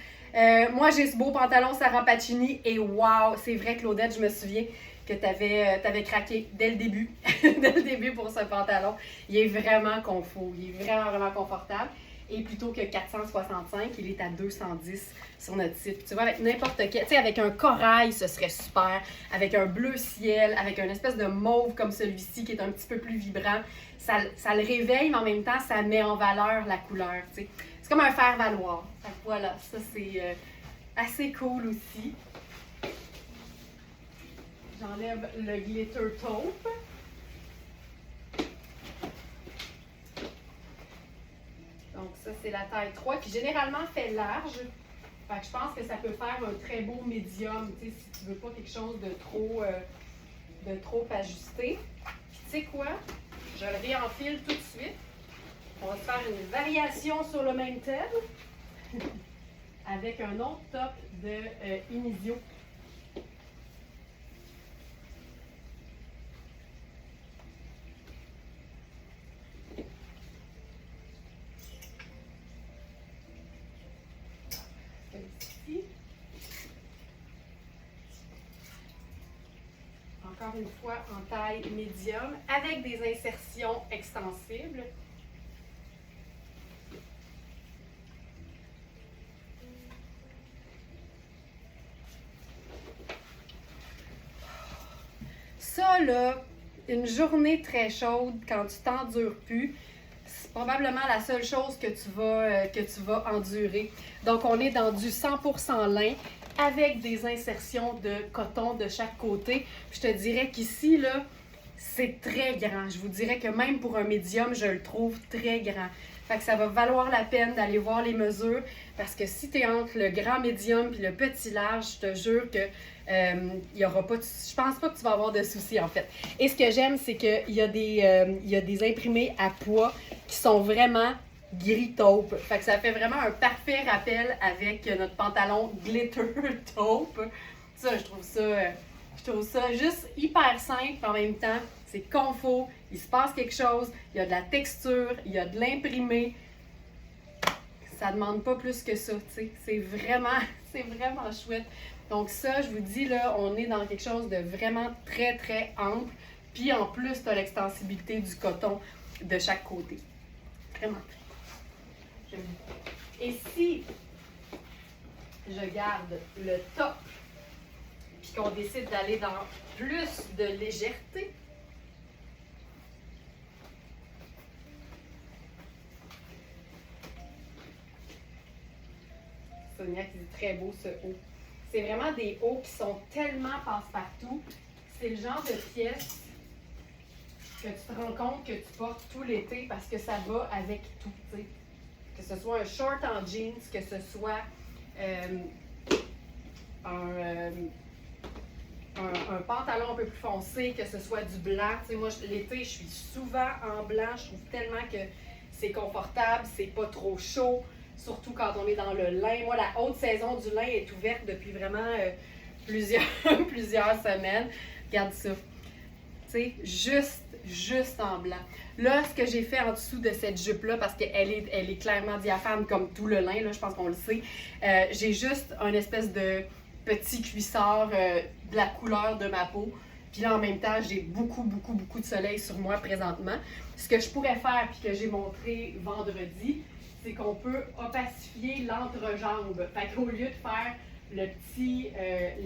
Moi, j'ai ce beau pantalon Sarah Pacini et wow, c'est vrai, Claudette, je me souviens que tu avais craqué dès le début, dès le début pour ce pantalon. Il est vraiment confort, il est vraiment, vraiment confortable. Et plutôt que 465, il est à 210 sur notre site. Tu vois, avec n'importe quel, tu sais, avec un corail, ce serait super. Avec un bleu ciel, avec une espèce de mauve comme celui-ci qui est un petit peu plus vibrant. Ça le réveille, mais en même temps, ça met en valeur la couleur, tu sais. C'est comme un faire-valoir. Voilà, ça c'est assez cool aussi. J'enlève le glitter taupe. Donc ça, c'est la taille 3 qui généralement fait large. Fait que je pense que ça peut faire un très beau médium, tu sais, si tu veux pas quelque chose de trop ajusté. Puis tu sais quoi? Je le réenfile tout de suite. On va se faire une variation sur le même thème avec un autre top de Inizio. Encore une fois en taille médium avec des insertions extensibles. Ça là, une journée très chaude quand tu t'endures plus, c'est probablement la seule chose que tu vas endurer. Donc on est dans du 100% lin avec des insertions de coton de chaque côté. Je te dirais qu'ici, là, c'est très grand. Je vous dirais que même pour un médium, je le trouve très grand. Fait que ça va valoir la peine d'aller voir les mesures parce que si tu es entre le grand médium et le petit large, je te jure que y aura pas je pense pas que tu vas avoir de soucis en fait. Et ce que j'aime, c'est qu'il y a des imprimés à poids qui sont vraiment gris taupe. Fait que ça fait vraiment un parfait rappel avec notre pantalon glitter taupe. Ça, je trouve ça juste hyper simple en même temps. C'est confort, il se passe quelque chose, il y a de la texture, il y a de l'imprimé. Ça demande pas plus que ça, tu sais. C'est vraiment chouette. Donc ça, je vous dis, là, on est dans quelque chose de vraiment très, très ample. Puis en plus, tu as l'extensibilité du coton de chaque côté. Vraiment. Et si je garde le top, puis qu'on décide d'aller dans plus de légèreté, Sonia qui dit très beau ce haut. C'est vraiment des hauts qui sont tellement passe-partout. C'est le genre de pièce que tu te rends compte que tu portes tout l'été parce que ça va avec tout, tu sais. Que ce soit un short en jeans, que ce soit un pantalon un peu plus foncé, que ce soit du blanc. Tu sais, moi, l'été, je suis souvent en blanc. Je trouve tellement que c'est confortable, c'est pas trop chaud, surtout quand on est dans le lin. Moi, la haute saison du lin est ouverte depuis vraiment plusieurs semaines. Regarde ça. Tu sais, juste en blanc. Là, ce que j'ai fait en dessous de cette jupe-là, parce qu'elle est clairement diaphane comme tout le lin, là, je pense qu'on le sait, j'ai juste un espèce de petit cuissard de la couleur de ma peau. Puis là, en même temps, j'ai beaucoup de soleil sur moi présentement. Ce que je pourrais faire, puis que j'ai montré vendredi, c'est qu'on peut opacifier l'entrejambe. Fait qu'au lieu de faire le petit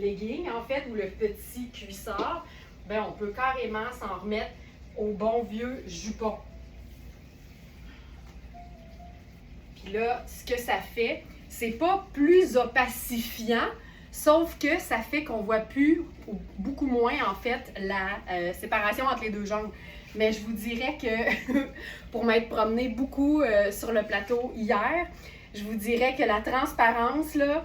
legging, en fait, ou le petit cuissard, ben, on peut carrément s'en remettre au bon vieux jupon. Puis là, ce que ça fait, c'est pas plus opacifiant, sauf que ça fait qu'on voit plus, ou beaucoup moins en fait, la séparation entre les deux jambes. Mais je vous dirais que, pour m'être promenée beaucoup sur le plateau hier, je vous dirais que la transparence, là,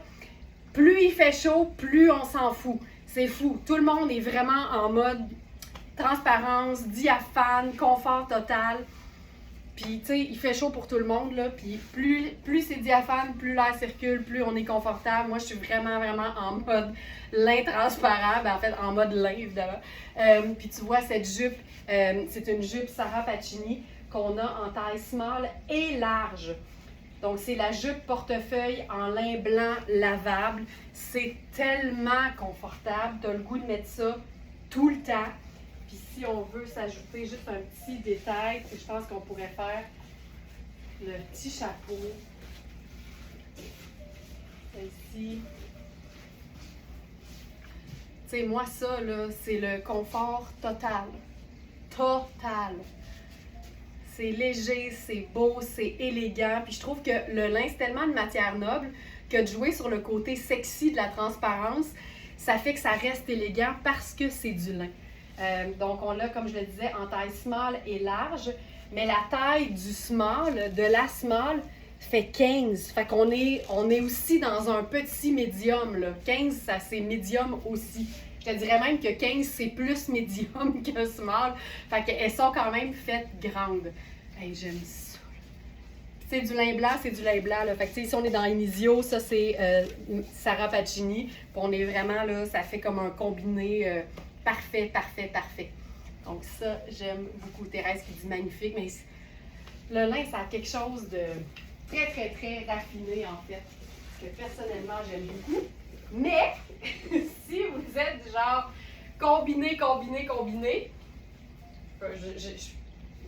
plus il fait chaud, plus on s'en fout. C'est fou. Tout le monde est vraiment en mode transparence, diaphane, confort total. Puis, tu sais, il fait chaud pour tout le monde, là. Puis, plus c'est diaphane, plus l'air circule, plus on est confortable. Moi, je suis vraiment, vraiment en mode lin transparent. Ben, en fait, en mode lin, évidemment. Puis, tu vois, cette jupe, c'est une jupe Sarah Pacini qu'on a en taille small et large. Donc, c'est la jupe portefeuille en lin blanc lavable. C'est tellement confortable. Tu as le goût de mettre ça tout le temps. Puis si on veut s'ajouter juste un petit détail, je pense qu'on pourrait faire le petit chapeau. Ici. Tu sais, moi, ça, là, c'est le confort total. Total. C'est léger, c'est beau, c'est élégant. Puis je trouve que le lin, c'est tellement une matière noble que de jouer sur le côté sexy de la transparence, ça fait que ça reste élégant parce que c'est du lin. Donc, on l'a, comme je le disais, en taille small et large. Mais la taille du small, de la small, fait 15. Fait qu'on est aussi dans un petit médium, là. 15, ça, c'est médium aussi. Je te dirais même que 15, c'est plus médium que small. Fait qu'elles sont quand même faites grandes. Hey, j'aime ça. C'est du lin blanc, c'est du lin blanc. Là. Fait que, si on est dans Inisio, ça, c'est Sarah Pacini. Puis on est vraiment là, ça fait comme un combiné parfait, parfait, parfait. Donc ça, j'aime beaucoup. Thérèse qui dit magnifique, mais le lin, ça a quelque chose de très, très, très raffiné, en fait. Que personnellement, j'aime beaucoup. Mais, si vous êtes du genre combiné,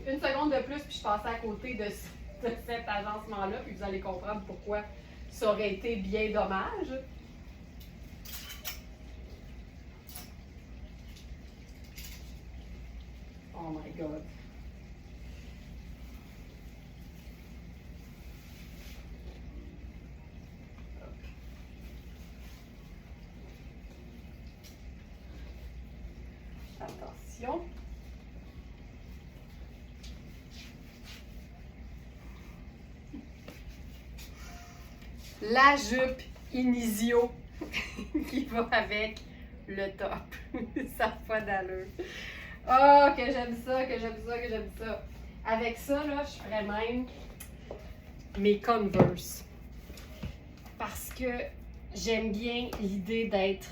une seconde de plus, puis je passais à côté de cet agencement-là, puis vous allez comprendre pourquoi ça aurait été bien dommage. Oh my God. Attention. La jupe Inisio qui va avec le top. Ça n'a pas d'allure. Oh, que j'aime ça, que j'aime ça, que j'aime ça. Avec ça, là, je ferais même mes Converse. Parce que j'aime bien l'idée d'être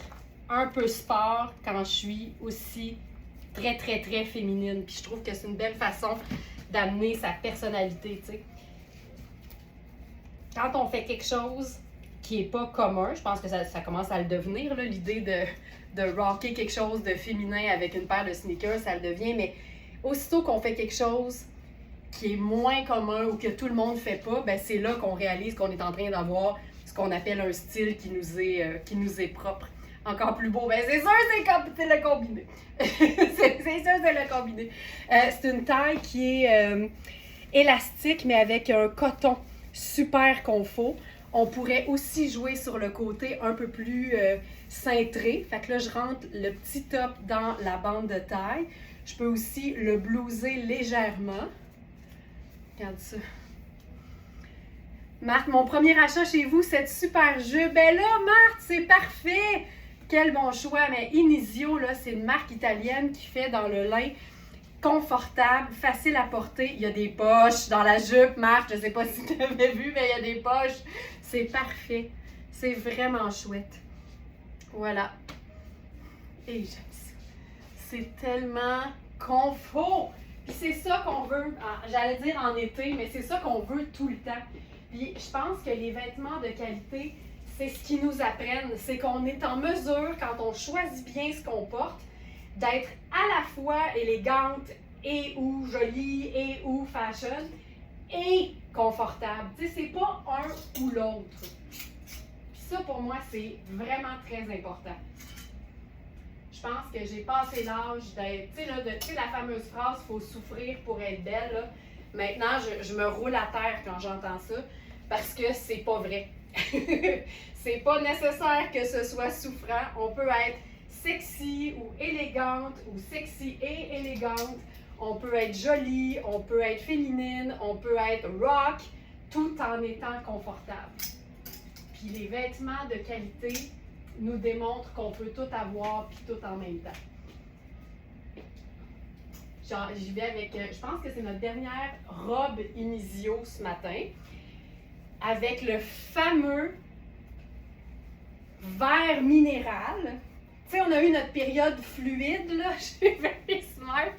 un peu sport quand je suis aussi très, très, très féminine. Puis je trouve que c'est une belle façon d'amener sa personnalité, tu sais. Quand on fait quelque chose qui n'est pas commun, je pense que ça commence à le devenir, l'idée de rocker quelque chose de féminin avec une paire de sneakers, ça le devient, mais aussitôt qu'on fait quelque chose qui est moins commun ou que tout le monde ne fait pas, ben c'est là qu'on réalise qu'on est en train d'avoir ce qu'on appelle un style qui nous est propre. Encore plus beau, ben c'est sûr c'est le combiné. c'est sûr c'est le combiné. C'est une taille qui est élastique, mais avec un coton super confort. On pourrait aussi jouer sur le côté un peu plus cintré. Fait que là, je rentre le petit top dans la bande de taille. Je peux aussi le blouser légèrement. Regarde ça. Marthe, mon premier achat chez vous, cette super jupe. Ben là, Marthe, c'est parfait! Quel bon choix! Mais Inisio, là, c'est une marque italienne qui fait dans le lin confortable, facile à porter. Il y a des poches dans la jupe, Marthe. Je ne sais pas si tu avais vu, mais il y a des poches. C'est parfait. C'est vraiment chouette. Voilà. Et j'aime ça. C'est tellement confort. Puis c'est ça qu'on veut, j'allais dire en été, mais c'est ça qu'on veut tout le temps. Puis je pense que les vêtements de qualité, c'est ce qu'ils nous apprennent. C'est qu'on est en mesure, quand on choisit bien ce qu'on porte, d'être à la fois élégante et ou jolie et ou fashion et confortable. Tu sais, c'est pas un ou l'autre. Puis ça, pour moi, c'est vraiment très important. Je pense que j'ai passé l'âge d'être, tu sais, la fameuse phrase « faut souffrir pour être belle ». Là. Maintenant, je me roule à terre quand j'entends ça parce que c'est pas vrai. C'est pas nécessaire que ce soit souffrant. On peut être sexy ou élégante ou sexy et élégante. On peut être jolie, on peut être féminine, on peut être rock, tout en étant confortable. Puis les vêtements de qualité nous démontrent qu'on peut tout avoir puis tout en même temps. J'y vais avec, je pense que c'est notre dernière robe Inizio ce matin, avec le fameux vert minéral. Tu sais, on a eu notre période fluide, là, chez Very Smart,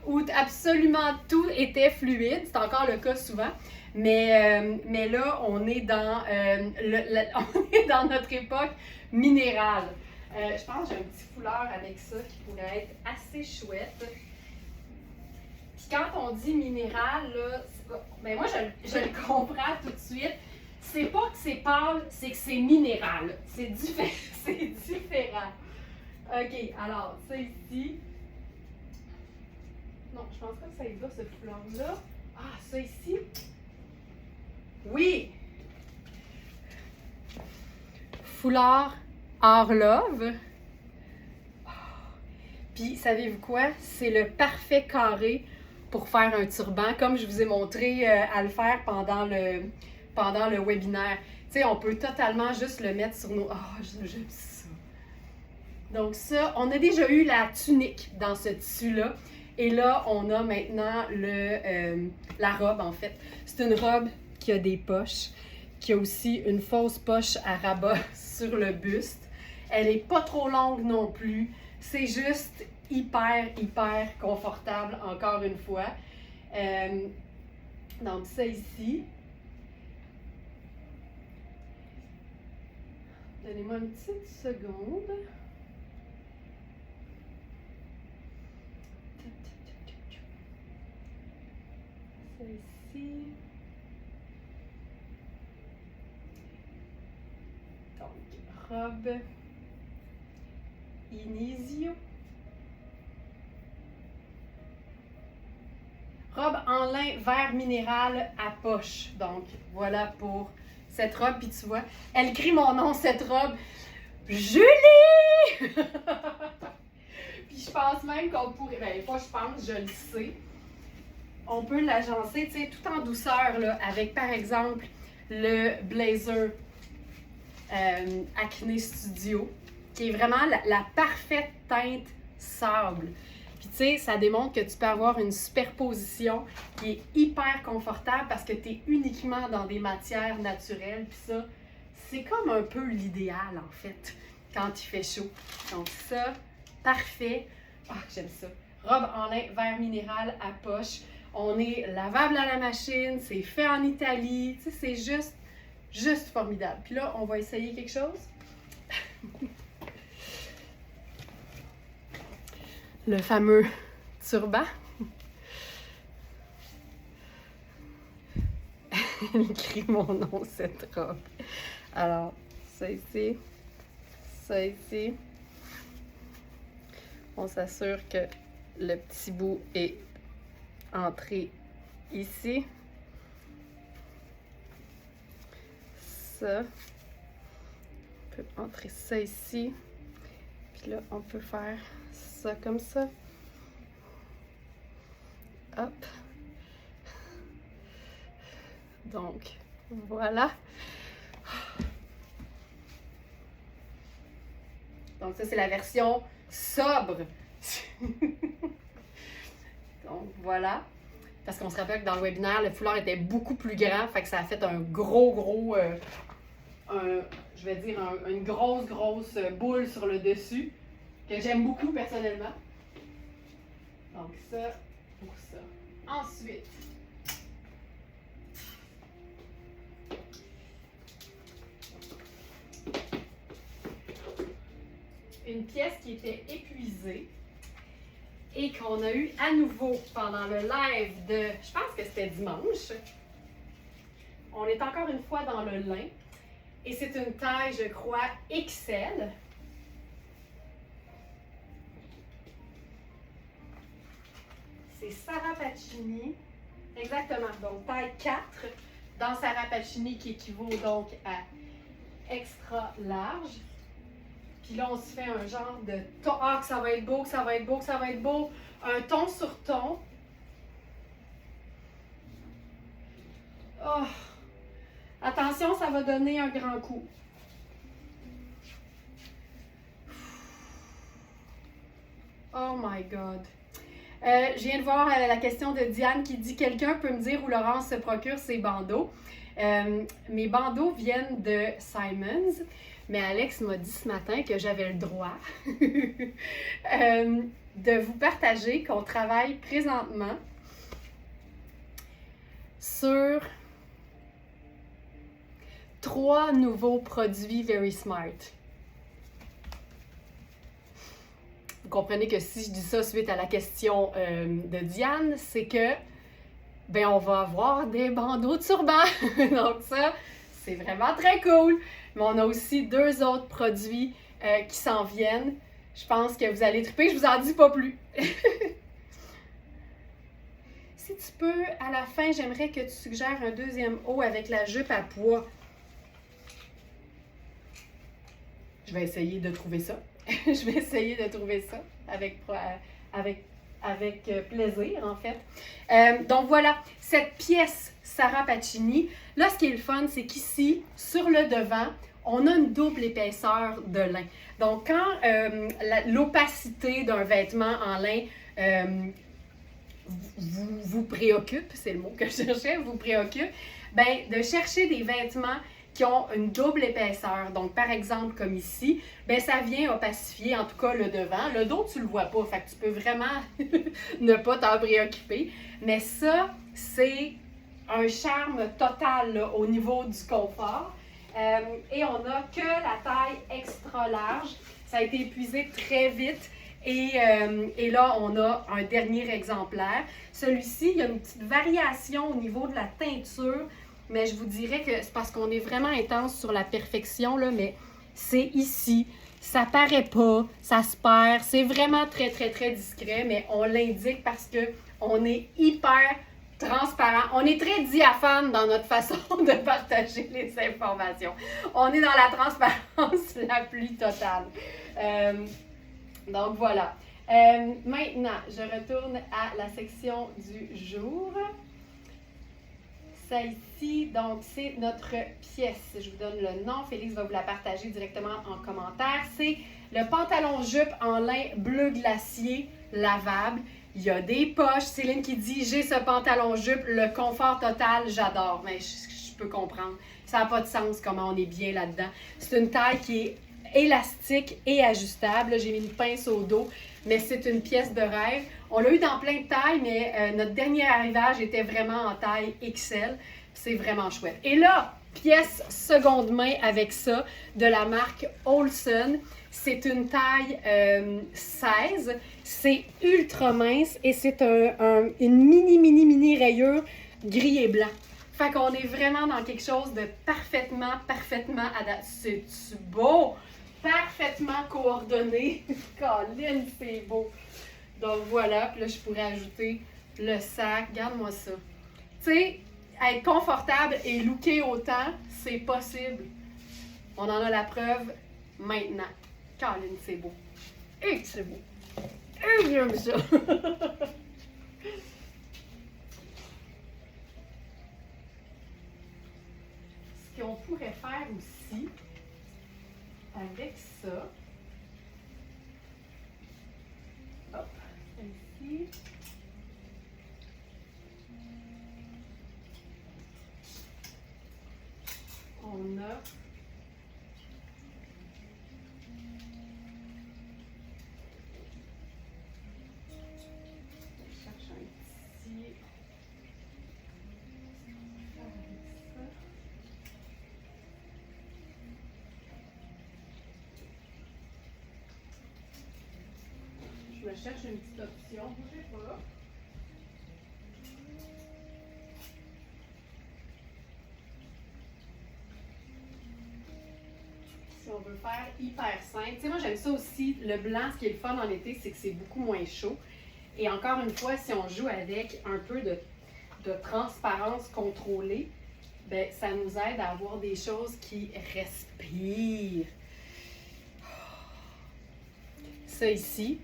où absolument tout était fluide. C'est encore le cas souvent. Mais là, on est dans, on est dans notre époque minérale. Je pense que j'ai un petit foulard avec ça qui pourrait être assez chouette. Puis quand on dit minéral, là, ben moi, je le comprends tout de suite. C'est pas que c'est pâle, c'est que c'est minéral. C'est différent. OK, alors, ça ici. Non, je pense pas que ça y va, ce foulard-là. Ah, ça ici. Oui! Foulard Art Love. Puis, savez-vous quoi? C'est le parfait carré pour faire un turban, comme je vous ai montré à le faire pendant le webinaire. Tu sais, on peut totalement juste le mettre sur nos... Ah, j'aime ça! Donc ça, on a déjà eu la tunique dans ce tissu-là. Et là, on a maintenant la robe, en fait. C'est une robe qui a des poches, qui a aussi une fausse poche à rabat sur le buste. Elle n'est pas trop longue non plus. C'est juste hyper confortable, encore une fois. Donc ça ici. Donnez-moi une petite seconde. Ça ici. Donc, robe Inizio. Robe en lin vert minéral à poche. Donc, voilà pour cette robe. Puis tu vois, elle crie mon nom, cette robe. Julie! Puis je pense même qu'on pourrait, ben pas je pense, je le sais. On peut l'agencer, tu sais, tout en douceur, là, avec par exemple le blazer Acne Studio, qui est vraiment la parfaite teinte sable. Puis tu sais, ça démontre que tu peux avoir une superposition qui est hyper confortable parce que tu es uniquement dans des matières naturelles. Puis ça, c'est comme un peu l'idéal en fait, quand il fait chaud. Donc ça, parfait. Ah, j'aime ça. Robe en lin vert minéral à poche. On est lavable à la machine, c'est fait en Italie. Tu sais, c'est juste formidable. Puis là, on va essayer quelque chose. Le fameux turban. Elle écrit mon nom, cette robe. Alors, ça ici, ça ici. On s'assure que le petit bout est entré ici. Ça. On peut entrer ça ici. Puis là, on peut faire ça comme ça. Hop. Donc, voilà. Donc ça, c'est la version sobre. Donc, voilà. Parce qu'on se rappelle que dans le webinaire, le foulard était beaucoup plus grand. Fait que ça a fait un gros, je vais dire, une grosse boule sur le dessus. Que j'aime beaucoup personnellement. Donc ça, pour ça. Ensuite, une pièce qui était épuisée et qu'on a eu à nouveau pendant le live de, je pense que c'était dimanche. On est encore une fois dans le lin et c'est une taille, je crois, XL. C'est Sarah Pacini, exactement, donc taille 4 dans Sarah Pacini qui équivaut donc à extra large. Puis là, on se fait un genre de ton. Ah, que ça va être beau, que ça va être beau, que ça va être beau. Un ton sur ton. Oh! Attention, ça va donner un grand coup. Oh my God! Je viens de voir la question de Diane qui dit « Quelqu'un peut me dire où Laurence se procure ses bandeaux? » Mes bandeaux viennent de Simons, mais Alex m'a dit ce matin que j'avais le droit de vous partager qu'on travaille présentement sur 3 nouveaux produits Very Smart. Vous comprenez que si je dis ça suite à la question de Diane, c'est que on va avoir des bandeaux de turban. Donc ça, c'est vraiment très cool. Mais on a aussi 2 autres produits qui s'en viennent. Je pense que vous allez triper, je vous en dis pas plus. Si tu peux, à la fin, j'aimerais que tu suggères un 2e haut avec la jupe à pois. Je vais essayer de trouver ça. Je vais essayer de trouver ça avec plaisir, en fait. Donc voilà, cette pièce Sarah Pacini. Là, ce qui est le fun, c'est qu'ici, sur le devant, on a une double épaisseur de lin. Donc, quand l'opacité d'un vêtement en lin vous préoccupe, c'est le mot que je cherchais, vous préoccupe, de chercher des vêtements qui ont une double épaisseur. Donc, par exemple, comme ici, ça vient opacifier, en tout cas, le devant. Le dos, tu le vois pas, fait que tu peux vraiment ne pas t'en préoccuper. Mais ça, c'est un charme total là, au niveau du confort. Et on n'a que la taille extra large. Ça a été épuisé très vite. Et là, on a un dernier exemplaire. Celui-ci, il y a une petite variation au niveau de la teinture. Mais je vous dirais que c'est parce qu'on est vraiment intense sur la perfection, là, mais c'est ici, ça paraît pas, ça se perd, c'est vraiment très, très, très discret, mais on l'indique parce qu'on est hyper transparent. On est très diaphane dans notre façon de partager les informations. On est dans la transparence la plus totale. Donc voilà. Maintenant, je retourne à la section du jour. Ça ici, donc c'est notre pièce. Je vous donne le nom. Félix va vous la partager directement en commentaire. C'est le pantalon-jupe en lin bleu glacier lavable. Il y a des poches. Céline qui dit « J'ai ce pantalon-jupe, le confort total, j'adore. » Mais je peux comprendre. Ça n'a pas de sens comment on est bien là-dedans. C'est une taille qui est élastique et ajustable. J'ai mis une pince au dos, mais c'est une pièce de rêve. On l'a eu dans plein de tailles, mais notre dernier arrivage était vraiment en taille XL. C'est vraiment chouette. Et là, pièce seconde main avec ça, de la marque Olsen. C'est une taille 16. C'est ultra mince et c'est une mini rayure gris et blanc. Fait qu'on est vraiment dans quelque chose de parfaitement adapté. C'est beau! Parfaitement coordonné. Colin, c'est beau! Donc voilà, puis là, je pourrais ajouter le sac. Regarde-moi ça. Tu sais, être confortable et looker autant, c'est possible. On en a la preuve maintenant. Colin, c'est beau. Et c'est beau. Et j'aime ça. Ce qu'on pourrait faire aussi avec ça, hop, ici, on a je cherche une petite option, bougez pas. Si on veut faire hyper simple. Tu sais, moi j'aime ça aussi, le blanc, ce qui est le fun en été, c'est que c'est beaucoup moins chaud. Et encore une fois, si on joue avec un peu de transparence contrôlée, ça nous aide à avoir des choses qui respirent. Ça ici,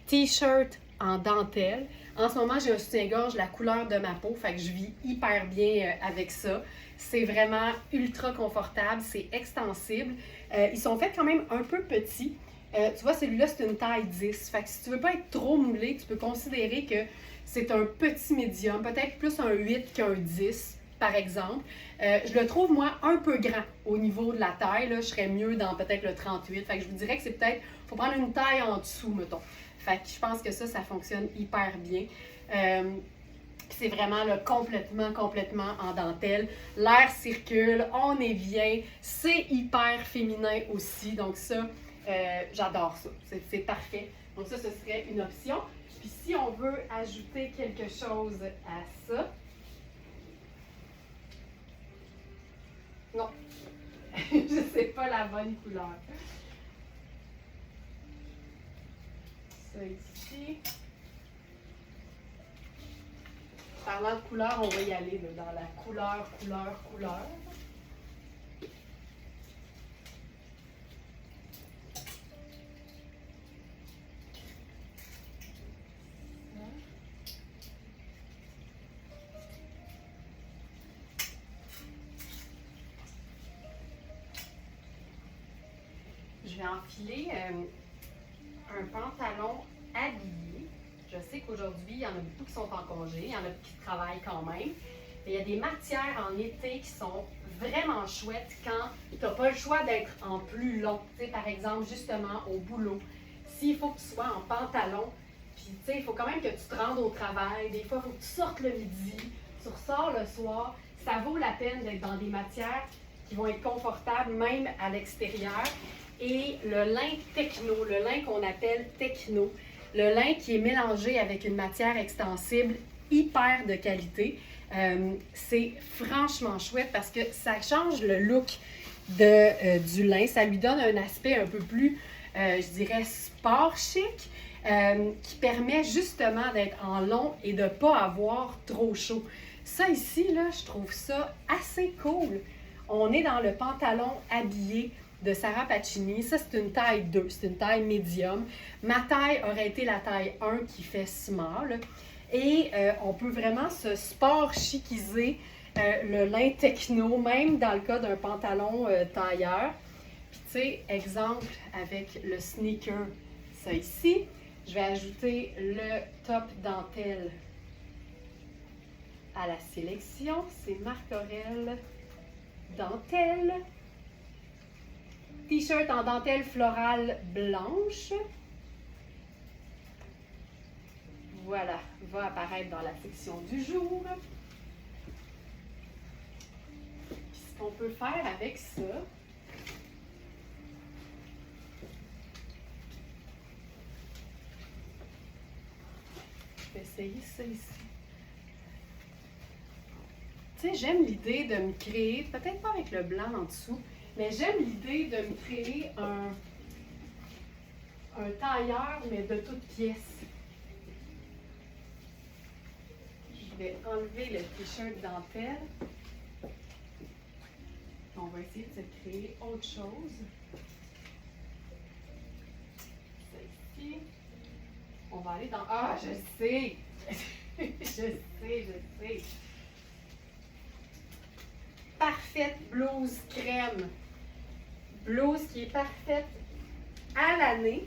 T-shirt en dentelle. En ce moment, j'ai un soutien-gorge la couleur de ma peau, fait que je vis hyper bien avec ça. C'est vraiment ultra confortable, c'est extensible. Ils sont faits quand même un peu petits. Tu vois, celui-là, c'est une taille 10. Fait que si tu veux pas être trop moulé, tu peux considérer que c'est un petit médium, peut-être plus un 8 qu'un 10, par exemple. Je le trouve, moi, un peu grand au niveau de la taille. Là, je serais mieux dans peut-être le 38. Fait que je vous dirais que c'est peut-être, faut prendre une taille en dessous, mettons. Fait que je pense que ça fonctionne hyper bien. C'est vraiment là, complètement en dentelle. L'air circule, on est bien. C'est hyper féminin aussi. Donc ça, j'adore ça. C'est parfait. Donc ça, ce serait une option. Puis si on veut ajouter quelque chose à ça... Non, je sais pas la bonne couleur. Ça ici. Parlant de couleur, on va y aller là, dans la couleur. Je vais enfiler un pantalon habillé. Je sais qu'aujourd'hui, il y en a beaucoup qui sont en congé, il y en a qui travaillent quand même. Mais il y a des matières en été qui sont vraiment chouettes quand tu n'as pas le choix d'être en plus long. Tu sais, par exemple, justement, au boulot. S'il faut que tu sois en pantalon, puis tu sais, il faut quand même que tu te rendes au travail. Des fois, il faut que tu sortes le midi, tu ressors le soir. Ça vaut la peine d'être dans des matières qui vont être confortables, même à l'extérieur. Et le lin techno, le lin qu'on appelle techno, le lin qui est mélangé avec une matière extensible hyper de qualité. C'est franchement chouette parce que ça change le look du lin. Ça lui donne un aspect un peu plus, je dirais, sport chic, qui permet justement d'être en long et de ne pas avoir trop chaud. Ça ici, là, je trouve ça assez cool. On est dans le pantalon habillé de Sarah Pacini. Ça, c'est une taille 2, c'est une taille médium. Ma taille aurait été la taille 1 qui fait small. Et on peut vraiment se sport chiquiser le lin techno, même dans le cas d'un pantalon tailleur. Puis tu sais, exemple avec le sneaker, ça ici. Je vais ajouter le top dentelle à la sélection. C'est Marc Aurèle dentelle. T-shirt en dentelle florale blanche. Voilà, va apparaître dans la section du jour. Puis ce qu'on peut faire avec ça, je vais essayer ça ici. Tu sais, j'aime l'idée de me créer, peut-être pas avec le blanc en dessous, mais j'aime l'idée de me créer un tailleur, mais de toutes pièces. Je vais enlever le t-shirt dentelle. On va essayer de se créer autre chose. Ça ici. On va aller dans... Ah, je sais! je sais. Parfaite blouse crème. Blouse qui est parfaite à l'année.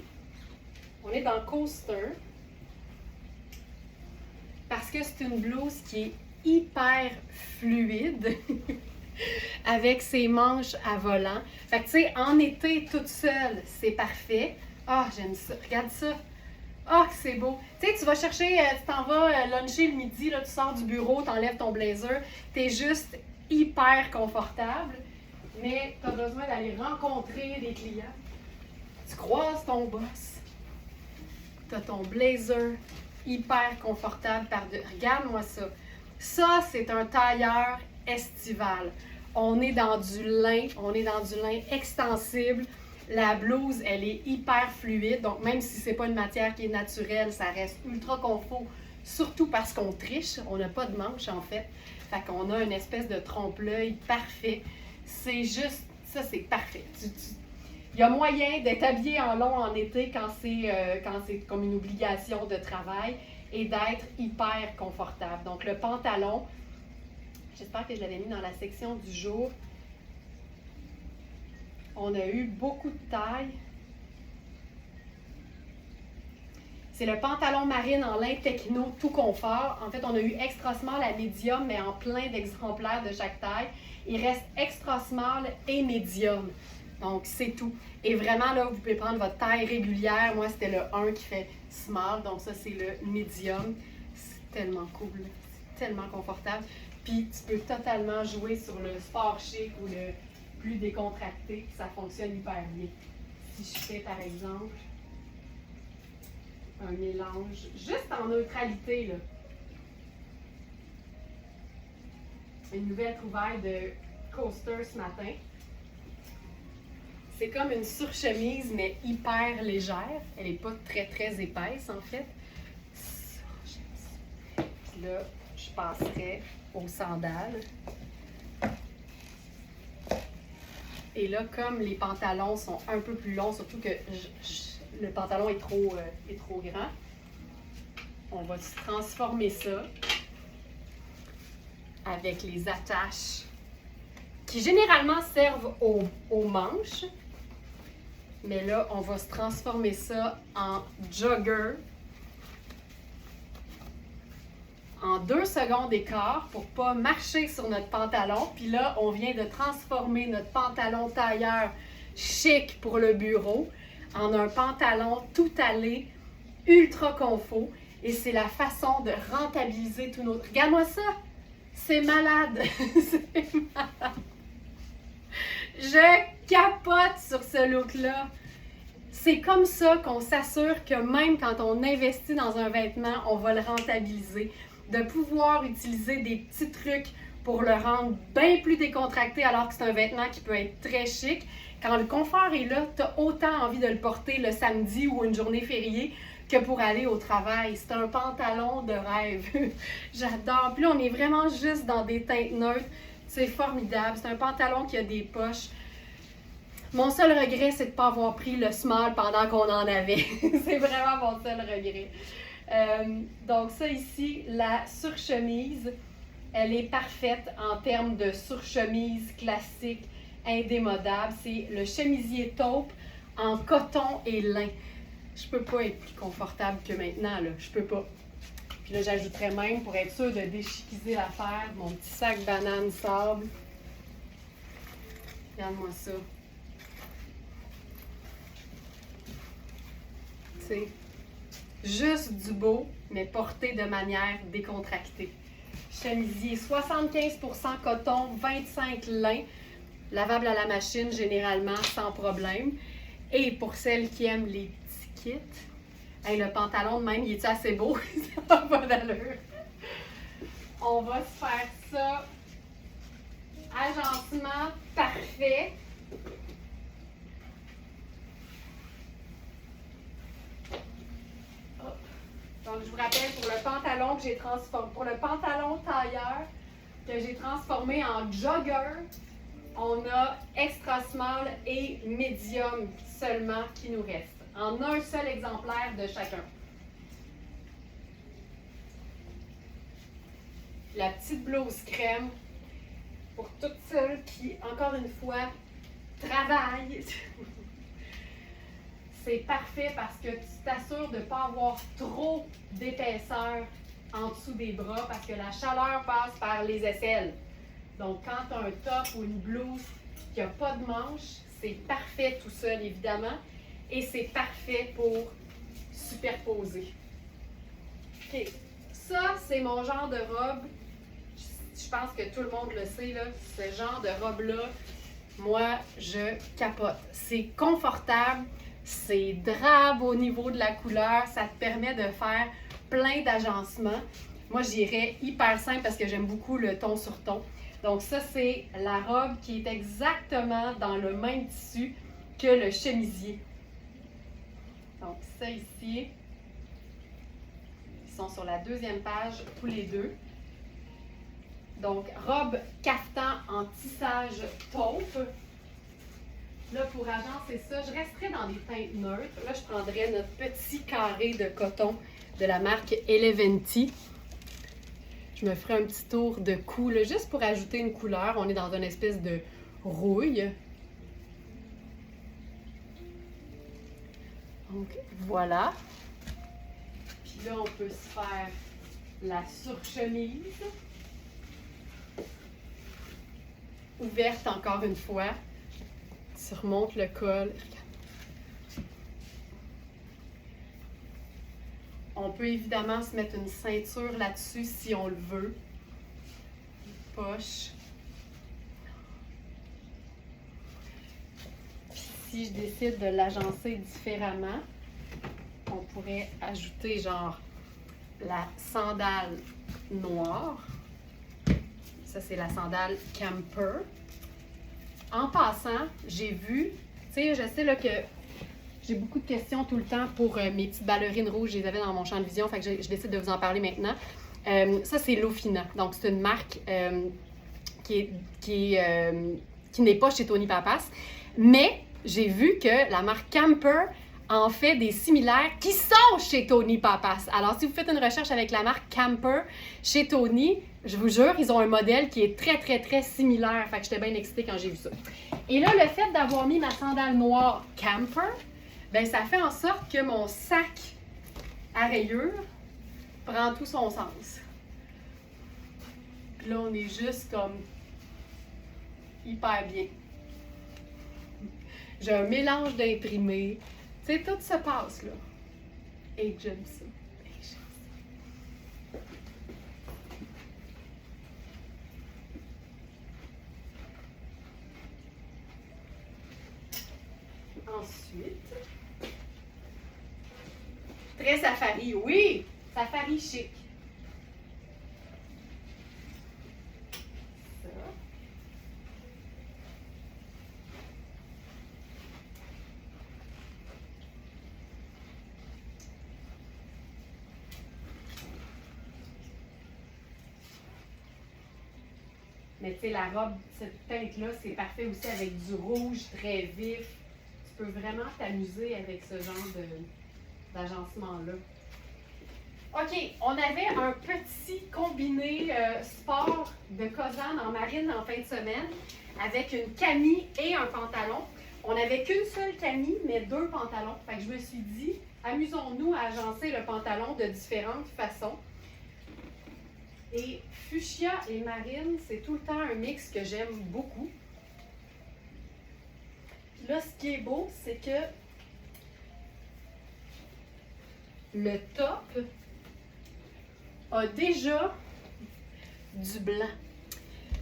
On est dans Coaster. Parce que c'est une blouse qui est hyper fluide. Avec ses manches à volant. Fait que tu sais, en été, toute seule, c'est parfait. Ah, j'aime ça. Regarde ça. Ah, c'est beau. Tu sais, tu vas chercher, tu t'en vas luncher le midi, là, tu sors du bureau, tu enlèves ton blazer. Tu es juste hyper confortable, mais tu as besoin d'aller rencontrer des clients. Tu croises ton boss. Tu as ton blazer hyper confortable Regarde-moi ça. Ça, c'est un tailleur estival. On est dans du lin extensible. La blouse, elle est hyper fluide. Donc, même si c'est pas une matière qui est naturelle, ça reste ultra confort. Surtout parce qu'on triche. On n'a pas de manche, en fait. Fait qu'on a une espèce de trompe-l'œil parfait. C'est juste... Ça, c'est parfait. Il y a moyen d'être habillé en long en été quand c'est comme une obligation de travail et d'être hyper confortable. Donc, le pantalon, j'espère que je l'avais mis dans la section du jour. On a eu beaucoup de tailles. C'est le pantalon marine en lin techno tout confort. En fait, on a eu extra small à médium, mais en plein d'exemplaires de chaque taille. Il reste extra small et médium. Donc, c'est tout. Et vraiment, là, vous pouvez prendre votre taille régulière. Moi, c'était le 1 qui fait small. Donc, ça, c'est le médium. C'est tellement cool. C'est tellement confortable. Puis, tu peux totalement jouer sur le sport chic ou le plus décontracté. Ça fonctionne hyper bien. Si je fais, par exemple, un mélange juste en neutralité, là. Une nouvelle trouvaille de Coaster ce matin. C'est comme une surchemise, mais hyper légère. Elle n'est pas très, très épaisse, en fait. Puis là, je passerai aux sandales. Et là, comme les pantalons sont un peu plus longs, surtout que le pantalon est trop grand, on va transformer ça avec les attaches qui généralement servent aux manches. Mais là, on va se transformer ça en jogger en 2 secondes et quart pour ne pas marcher sur notre pantalon. Puis là, on vient de transformer notre pantalon tailleur chic pour le bureau en un pantalon tout allé, ultra confort. Et c'est la façon de rentabiliser tout notre... Regarde-moi ça! C'est malade! C'est malade! Je capote sur ce look-là. C'est comme ça qu'on s'assure que même quand on investit dans un vêtement, on va le rentabiliser. De pouvoir utiliser des petits trucs pour le rendre bien plus décontracté alors que c'est un vêtement qui peut être très chic. Quand le confort est là, tu as autant envie de le porter le samedi ou une journée fériée que pour aller au travail. C'est un pantalon de rêve. J'adore. Puis là, on est vraiment juste dans des teintes neutres. C'est formidable. C'est un pantalon qui a des poches. Mon seul regret, c'est de ne pas avoir pris le small pendant qu'on en avait. C'est vraiment mon seul regret. Donc ça ici, la surchemise, elle est parfaite en termes de surchemise classique, indémodable. C'est le chemisier taupe en coton et lin. Je peux pas être plus confortable que maintenant, là. Je peux pas. Puis là, j'ajouterais même, pour être sûre de déchiquiser l'affaire, mon petit sac banane sable. Regarde-moi ça. C'est juste du beau, mais porté de manière décontractée. Chemisier 75% coton, 25 lin, lavable à la machine généralement sans problème. Et pour celles qui aiment les petits kits, hey, le pantalon de même, il est assez beau? Ça n'a pas d'allure. On va se faire ça. Agencement parfait. Donc, je vous rappelle, pour le pantalon que j'ai transformé, pour le pantalon tailleur que j'ai transformé en jogger, on a extra small et medium seulement qui nous reste, en un seul exemplaire de chacun. La petite blouse crème pour toutes celles qui, encore une fois, travaillent. C'est parfait parce que tu t'assures de ne pas avoir trop d'épaisseur en dessous des bras parce que la chaleur passe par les aisselles. Donc, quand tu as un top ou une blouse qui n'a pas de manches, c'est parfait tout seul, évidemment. Et c'est parfait pour superposer. OK. Ça, c'est mon genre de robe. Je pense que tout le monde le sait, là. Ce genre de robe-là, moi, je capote. C'est confortable. C'est drabe au niveau de la couleur. Ça te permet de faire plein d'agencements. Moi, j'irais hyper simple parce que j'aime beaucoup le ton sur ton. Donc ça, c'est la robe qui est exactement dans le même tissu que le chemisier. Donc ça ici, ils sont sur la deuxième page tous les deux. Donc robe caftan en tissage taupe. Là, pour agencer ça, je resterai dans des teintes neutres. Là, je prendrais notre petit carré de coton de la marque Eleventi. Je me ferai un petit tour de cou, là, juste pour ajouter une couleur. On est dans une espèce de rouille. Donc, voilà. Là, on peut se faire la surchemise. Ouverte encore une fois. Tu remontes le col. On peut évidemment se mettre une ceinture là-dessus si on le veut. Poche. Puis si je décide de l'agencer différemment, on pourrait ajouter genre la sandale noire. Ça, c'est la sandale Camper. En passant, j'ai vu, tu sais, je sais là que j'ai beaucoup de questions tout le temps pour mes petites ballerines rouges. Je les avais dans mon champ de vision, fait que je décide de vous en parler maintenant. Ça, c'est Lofina. Donc, c'est une marque qui n'est pas chez Tony Papas. Mais j'ai vu que la marque Camper en fait des similaires qui sont chez Tony Papas. Alors, si vous faites une recherche avec la marque Camper chez Tony, je vous jure, ils ont un modèle qui est très, très, très similaire. Fait que j'étais bien excitée quand j'ai vu ça. Et là, le fait d'avoir mis ma sandale noire Camper, ben ça fait en sorte que mon sac à rayures prend tout son sens. Puis là, on est juste comme hyper bien. J'ai un mélange d'imprimés. Tu sais, tout se passe, là. Et j'aime ça. Ensuite, très safari, oui! Safari chic. Ça. Mais tu sais, la robe, cette teinte-là, c'est parfait aussi avec du rouge très vif. Tu peux vraiment t'amuser avec ce genre d'agencement-là. OK, on avait un petit combiné sport de Kozan en marine en fin de semaine avec une camie et un pantalon. On n'avait qu'une seule camie, mais 2 pantalons. Fait que je me suis dit, amusons-nous à agencer le pantalon de différentes façons. Et fuchsia et marine, c'est tout le temps un mix que j'aime beaucoup. Là, ce qui est beau, c'est que le top a déjà du blanc.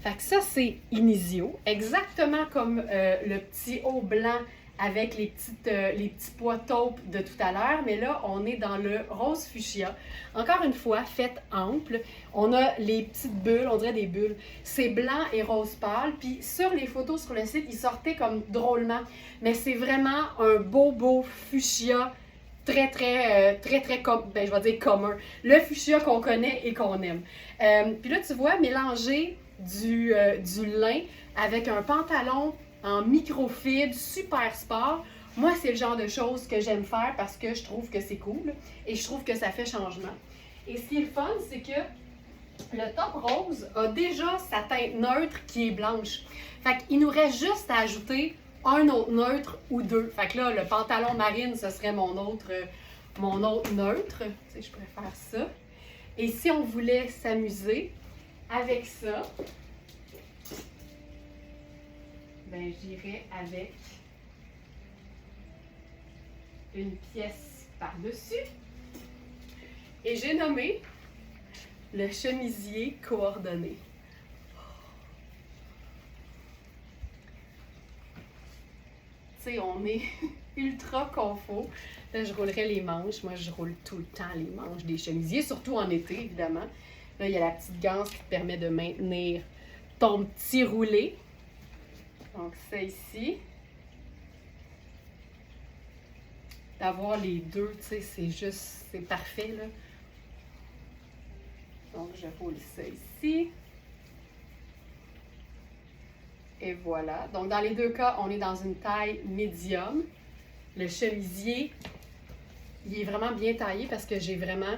Fait que ça, c'est Inisio, exactement comme le petit haut blanc avec les petits pois taupes de tout à l'heure, mais là, on est dans le rose fuchsia. Encore une fois, faite ample. On a les petites bulles, on dirait des bulles. C'est blanc et rose pâle, puis sur les photos sur le site, ils sortaient comme drôlement. Mais c'est vraiment un beau fuchsia très, ben, je vais dire commun. Le fuchsia qu'on connaît et qu'on aime. Puis là, tu vois, mélanger du lin avec un pantalon en microfibre, super sport. Moi, c'est le genre de choses que j'aime faire parce que je trouve que c'est cool et je trouve que ça fait changement. Et ce qui est le fun, c'est que le top rose a déjà sa teinte neutre qui est blanche. Fait qu'il nous reste juste à ajouter un autre neutre ou 2. Fait que là, le pantalon marine, ce serait mon autre neutre. Tu sais, je préfère ça. Et si on voulait s'amuser avec ça, ben j'irais avec une pièce par-dessus. Et j'ai nommé le chemisier coordonné. Tu sais, on est ultra confort. Là, je roulerais les manches. Moi, je roule tout le temps les manches des chemisiers, surtout en été, évidemment. Là, il y a la petite ganse qui te permet de maintenir ton petit roulé. Donc, ça ici. D'avoir les deux, tu sais, c'est juste, c'est parfait, là. Donc, je roule ça ici. Et voilà. Donc, dans les deux cas, on est dans une taille médium. Le chemisier, il est vraiment bien taillé parce que j'ai vraiment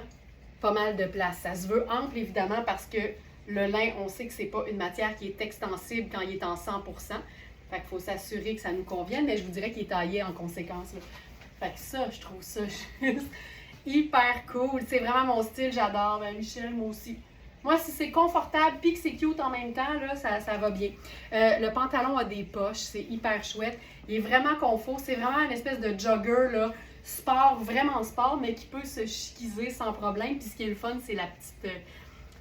pas mal de place. Ça se veut ample, évidemment, parce que le lin, on sait que c'est pas une matière qui est extensible quand il est en 100%. Fait qu'il faut s'assurer que ça nous convienne, mais je vous dirais qu'il est taillé en conséquence, là. Fait que ça, je trouve ça juste hyper cool. C'est vraiment mon style, j'adore. Ben, Michel, moi aussi. Moi, si c'est confortable puis que c'est cute en même temps, là, ça va bien. Le pantalon a des poches, c'est hyper chouette. Il est vraiment confort. C'est vraiment une espèce de jogger, là, sport, vraiment sport, mais qui peut se chiquiser sans problème. Puis ce qui est le fun, c'est la petite,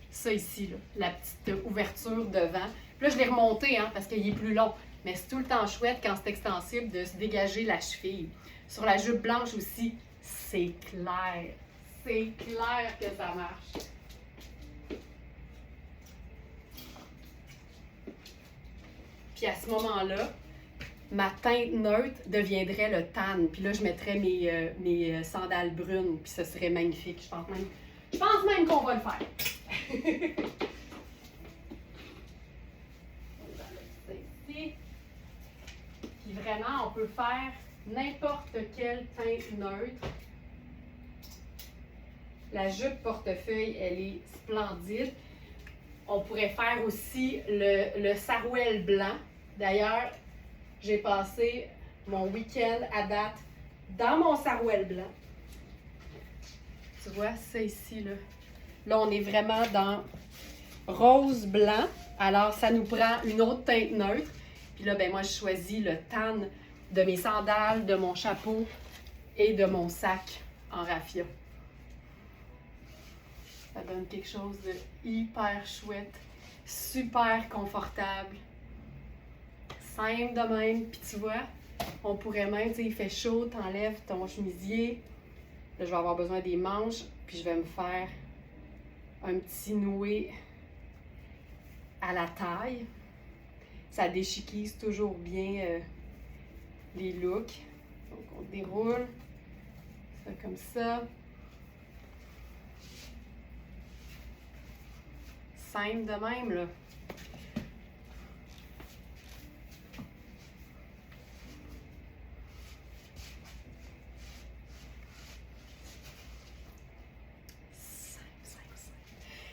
ça ici, là, la petite ouverture devant. Puis là, je l'ai remonté, hein, parce qu'il est plus long. Mais c'est tout le temps chouette quand c'est extensible de se dégager la cheville. Sur la jupe blanche aussi, c'est clair. C'est clair que ça marche. Puis à ce moment-là, ma teinte neutre deviendrait le tan. Puis là, je mettrais mes sandales brunes. Puis ce serait magnifique. Je pense même qu'on va le faire. Ici. Puis vraiment, on peut faire n'importe quelle teinte neutre. La jupe portefeuille, elle est splendide. On pourrait faire aussi le sarouel blanc. D'ailleurs, j'ai passé mon week-end à date dans mon sarouel blanc. Tu vois, ça ici, là. Là, on est vraiment dans rose-blanc. Alors, ça nous prend une autre teinte neutre. Puis là, ben moi, je choisis le tan de mes sandales, de mon chapeau et de mon sac en raffia. Ça donne quelque chose de hyper chouette, super confortable, simple de même. Puis tu vois, on pourrait même, tu sais, il fait chaud, t'enlèves ton chemisier. Là, je vais avoir besoin des manches, puis je vais me faire un petit noué à la taille. Ça déchiquise toujours bien les looks. Donc, on déroule, ça comme ça. Simple de même, là.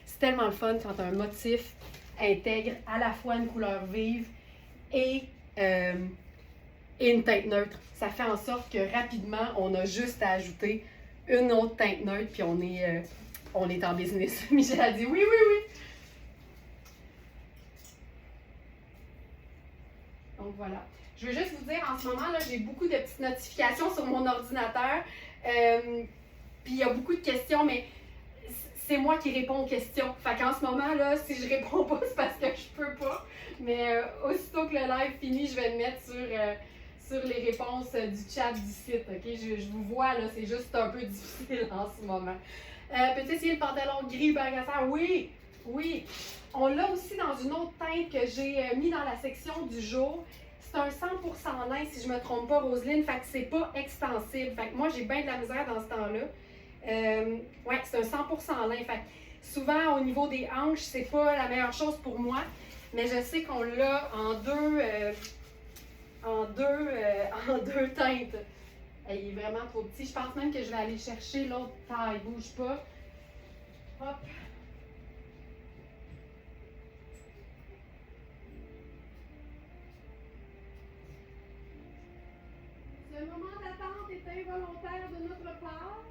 C'est tellement le fun quand un motif intègre à la fois une couleur vive et une teinte neutre. Ça fait en sorte que rapidement, on a juste à ajouter une autre teinte neutre, puis on est en business. Michel a dit oui, oui, oui. Donc voilà. Je veux juste vous dire, en ce moment, là, j'ai beaucoup de petites notifications sur mon ordinateur. Puis il y a beaucoup de questions, mais c'est moi qui réponds aux questions. Fait qu'en ce moment, là, si je réponds pas, c'est parce que je peux pas. Mais aussitôt que le live finit, je vais le mettre sur les réponses du chat du site. OK? Je vous vois, là, c'est juste un peu difficile en ce moment. Peux-tu essayer le pantalon gris bagasseur? Oui! Oui! On l'a aussi dans une autre teinte que j'ai mis dans la section du jour. C'est un 100% lin, si je ne me trompe pas, Roselyne. Fait que c'est pas extensible. Fait que moi, j'ai bien de la misère dans ce temps-là. Ouais, c'est un 100% lin. Fait que souvent, au niveau des hanches, c'est pas la meilleure chose pour moi. Mais je sais qu'on l'a en deux teintes. Il est vraiment trop petit. Je pense même que je vais aller chercher l'autre taille. Bouge pas. Hop. Le moment d'attente est involontaire de notre part.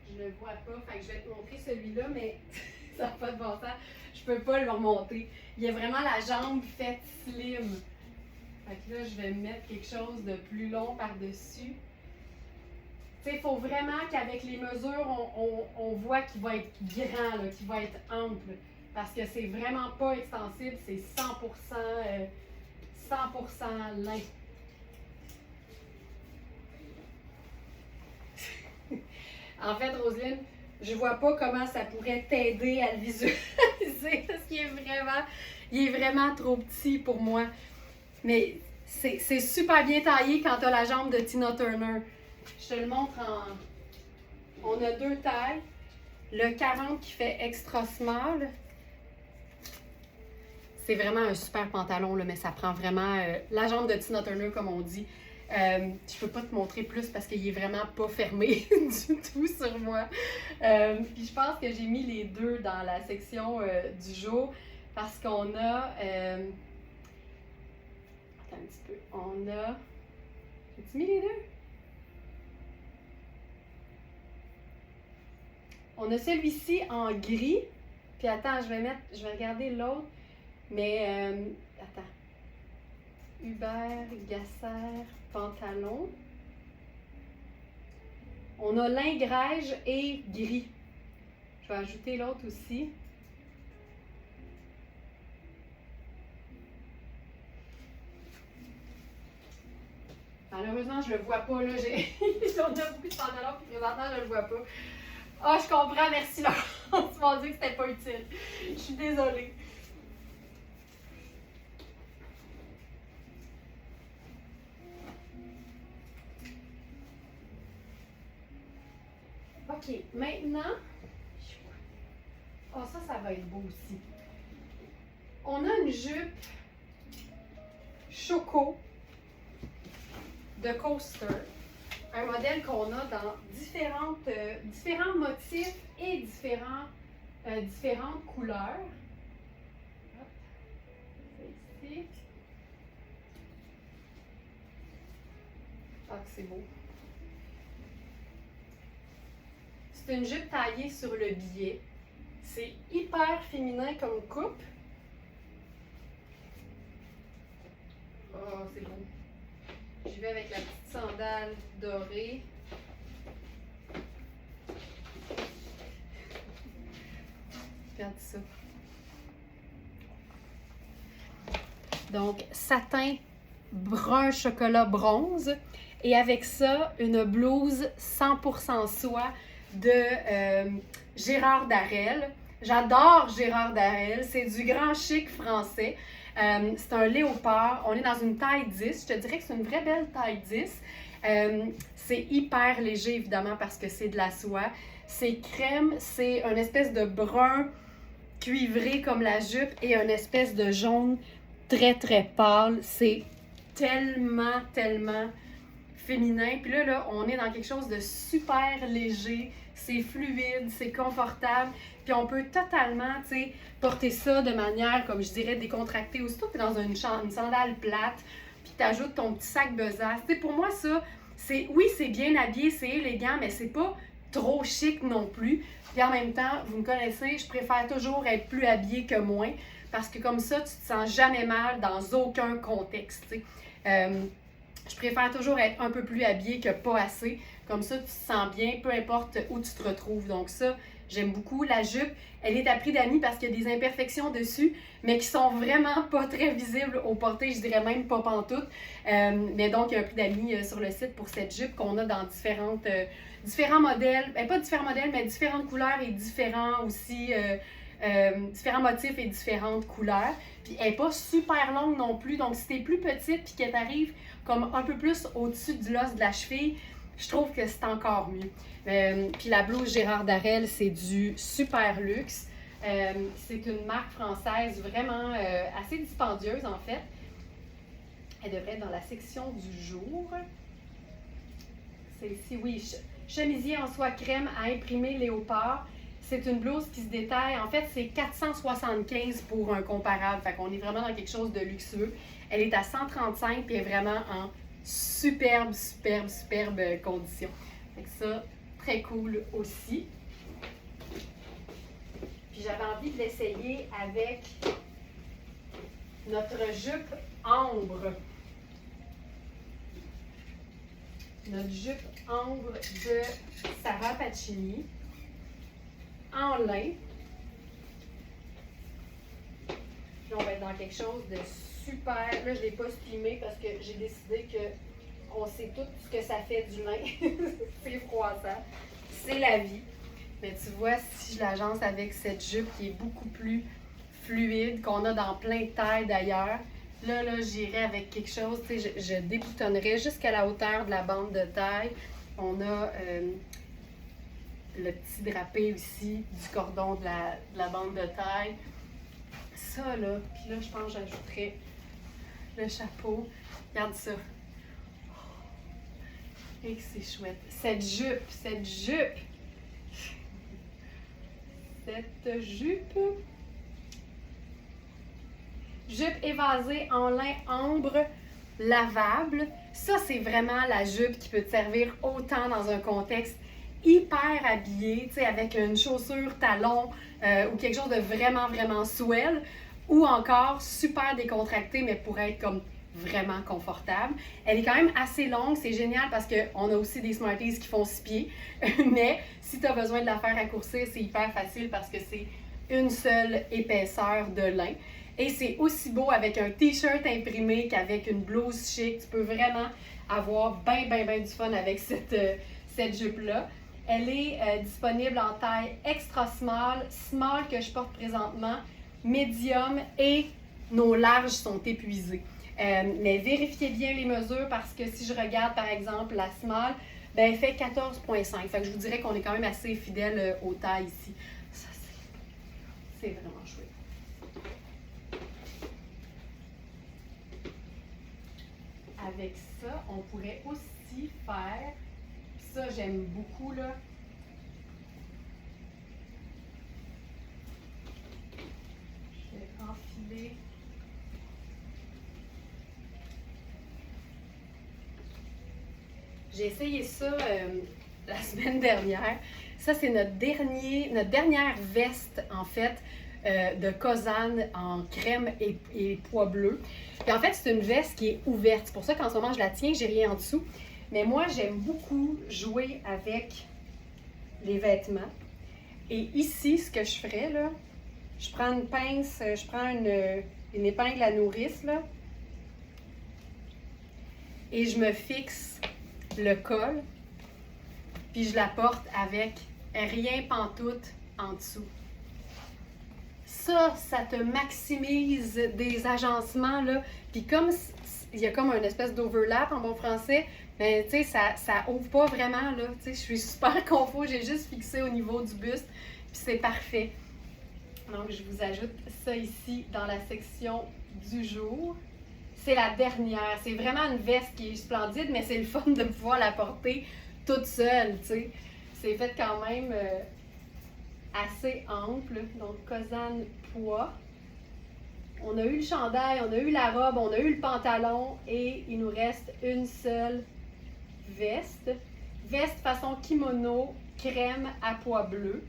Je ne le vois pas, fait que je vais te montrer celui-là, mais ça n'a pas de bon sens. Je peux pas le remonter. Il y a vraiment la jambe faite slim. Fait que là, je vais mettre quelque chose de plus long par-dessus. Tu sais, il faut vraiment qu'avec les mesures, on voit qu'il va être grand, qu'il va être ample. Parce que c'est vraiment pas extensible, c'est 100% lin. En fait, Roselyne, je vois pas comment ça pourrait t'aider à le visualiser parce qu'il est vraiment trop petit pour moi. Mais c'est super bien taillé quand tu as la jambe de Tina Turner. Je te le montre en... On a deux tailles. Le 40 qui fait extra small. C'est vraiment un super pantalon, là, mais ça prend vraiment la jambe de Tina Turner, comme on dit. Je peux pas te montrer plus parce qu'il est vraiment pas fermé du tout sur moi. Puis je pense que j'ai mis les deux dans la section du jour parce qu'on a... attends un petit peu. On a... J'ai-tu mis les deux? On a celui-ci en gris. Puis attends, je vais regarder l'autre. Mais, attends. Hubert Gasser pantalon. On a lingrège et gris. Je vais ajouter l'autre aussi. Malheureusement, je le vois pas, là. On a beaucoup de pantalons, puis présentement, je le vois pas. Ah, je comprends, merci, Laurent. Tu m'as dit que c'était pas utile. Je suis désolée. OK, maintenant... Oh, ça va être beau aussi. On a une jupe choco de coaster. Un modèle qu'on a dans différents motifs et différentes couleurs. Hop. C'est ici. Ah, que c'est beau. C'est une jupe taillée sur le biais. C'est hyper féminin comme coupe. Oh, c'est beau. Je vais avec la petite sandale dorée. Regarde ça. Donc, satin brun chocolat bronze. Et avec ça, une blouse 100% soie de Gérard Darel. J'adore Gérard Darel. C'est du grand chic français. C'est un léopard. On est dans une taille 10. Je te dirais que c'est une vraie belle taille 10. C'est hyper léger, évidemment, parce que c'est de la soie. C'est crème. C'est une espèce de brun cuivré comme la jupe et une espèce de jaune très, très pâle. C'est tellement, tellement féminin. Puis là, on est dans quelque chose de super léger. C'est fluide, c'est confortable. Puis on peut totalement, tu sais, porter ça de manière, comme je dirais, décontractée. Aussitôt que tu es dans une sandale plate, puis tu ajoutes ton petit sac besace. Tu sais, pour moi, ça, oui, c'est bien habillé, c'est élégant, mais c'est pas trop chic non plus. Puis en même temps, vous me connaissez, je préfère toujours être plus habillée que moins, parce que comme ça, tu te sens jamais mal dans aucun contexte, tu sais. Je préfère toujours être un peu plus habillée que pas assez. Comme ça, tu te sens bien, peu importe où tu te retrouves. Donc ça, j'aime beaucoup. La jupe, elle est à prix d'amis parce qu'il y a des imperfections dessus, mais qui sont vraiment pas très visibles au porté, je dirais même pas pantoute. Mais donc, il y a un prix d'amis sur le site pour cette jupe qu'on a dans différents modèles. Pas différents modèles, mais différentes couleurs et différents aussi... différents motifs et différentes couleurs. Puis elle n'est pas super longue non plus. Donc, si tu es plus petite puis qu'elle t'arrive comme un peu plus au-dessus de l'os de la cheville, je trouve que c'est encore mieux. Puis la blouse Gérard Darel, c'est du super luxe. C'est une marque française vraiment assez dispendieuse en fait. Elle devrait être dans la section du jour. Celle-ci, oui, chemisier en soie crème à imprimer léopard. C'est une blouse qui se détaille. En fait, c'est 475 pour un comparable. Fait qu'on est vraiment dans quelque chose de luxueux. Elle est à 135 et est vraiment en superbe condition. Fait que ça, très cool aussi. Puis j'avais envie de l'essayer avec notre jupe ambre. Notre jupe ambre de Sarah Pacini. En lin. Puis on va être dans quelque chose de super. Là, je ne l'ai pas steamé parce que j'ai décidé qu'on sait tout ce que ça fait du lin. C'est froissant. C'est la vie. Mais tu vois, si je l'agence avec cette jupe qui est beaucoup plus fluide, qu'on a dans plein de tailles d'ailleurs, là j'irai avec quelque chose, tu sais, je déboutonnerai jusqu'à la hauteur de la bande de taille. On a le petit drapé aussi du cordon de la bande de taille. Ça là, puis là je pense que j'ajouterais le chapeau. Regarde ça. Et que c'est chouette. Cette jupe. Cette jupe évasée en lin ambre lavable. Ça, c'est vraiment la jupe qui peut te servir autant dans un contexte hyper habillé, tu sais, avec une chaussure talon ou quelque chose de vraiment, vraiment swell, ou encore super décontracté, mais pour être comme vraiment confortable. Elle est quand même assez longue, c'est génial parce qu'on a aussi des Smarties qui font 6 pieds, mais si tu as besoin de la faire raccourcir, c'est hyper facile parce que c'est une seule épaisseur de lin. Et c'est aussi beau avec un t-shirt imprimé qu'avec une blouse chic. Tu peux vraiment avoir ben du fun avec cette jupe-là. Elle est disponible en taille extra small, small que je porte présentement, medium et nos larges sont épuisés. Mais vérifiez bien les mesures parce que si je regarde par exemple la small, ben, elle fait 14,5. Fait que je vous dirais qu'on est quand même assez fidèle aux tailles ici. Ça, c'est vraiment chouette. Avec ça, on pourrait aussi faire, ça j'aime beaucoup là, je vais enfiler j'ai essayé ça la semaine dernière. Ça, c'est notre dernière veste, en fait, de Kozan en crème et pois bleu. Puis en fait, c'est une veste qui est ouverte. C'est pour ça qu'en ce moment, je la tiens, j'ai rien en dessous. Mais moi, j'aime beaucoup jouer avec les vêtements. Et ici, ce que je ferais, là, je prends une pince, je prends une épingle à nourrice, là, et je me fixe le col, puis je la porte avec rien pantoute en dessous. Ça te maximise des agencements, là. Puis comme il y a comme une espèce d'overlap en bon français, mais tu sais, ça ouvre pas vraiment, là. Tu sais, je suis super confort, j'ai juste fixé au niveau du buste, puis c'est parfait. Donc, je vous ajoute ça ici dans la section du jour. C'est la dernière. C'est vraiment une veste qui est splendide, mais c'est le fun de pouvoir la porter toute seule, tu sais. C'est fait quand même assez ample. Donc, Kozan pois. On a eu le chandail, on a eu la robe, on a eu le pantalon et il nous reste une seule veste. Veste façon kimono, crème à pois bleu.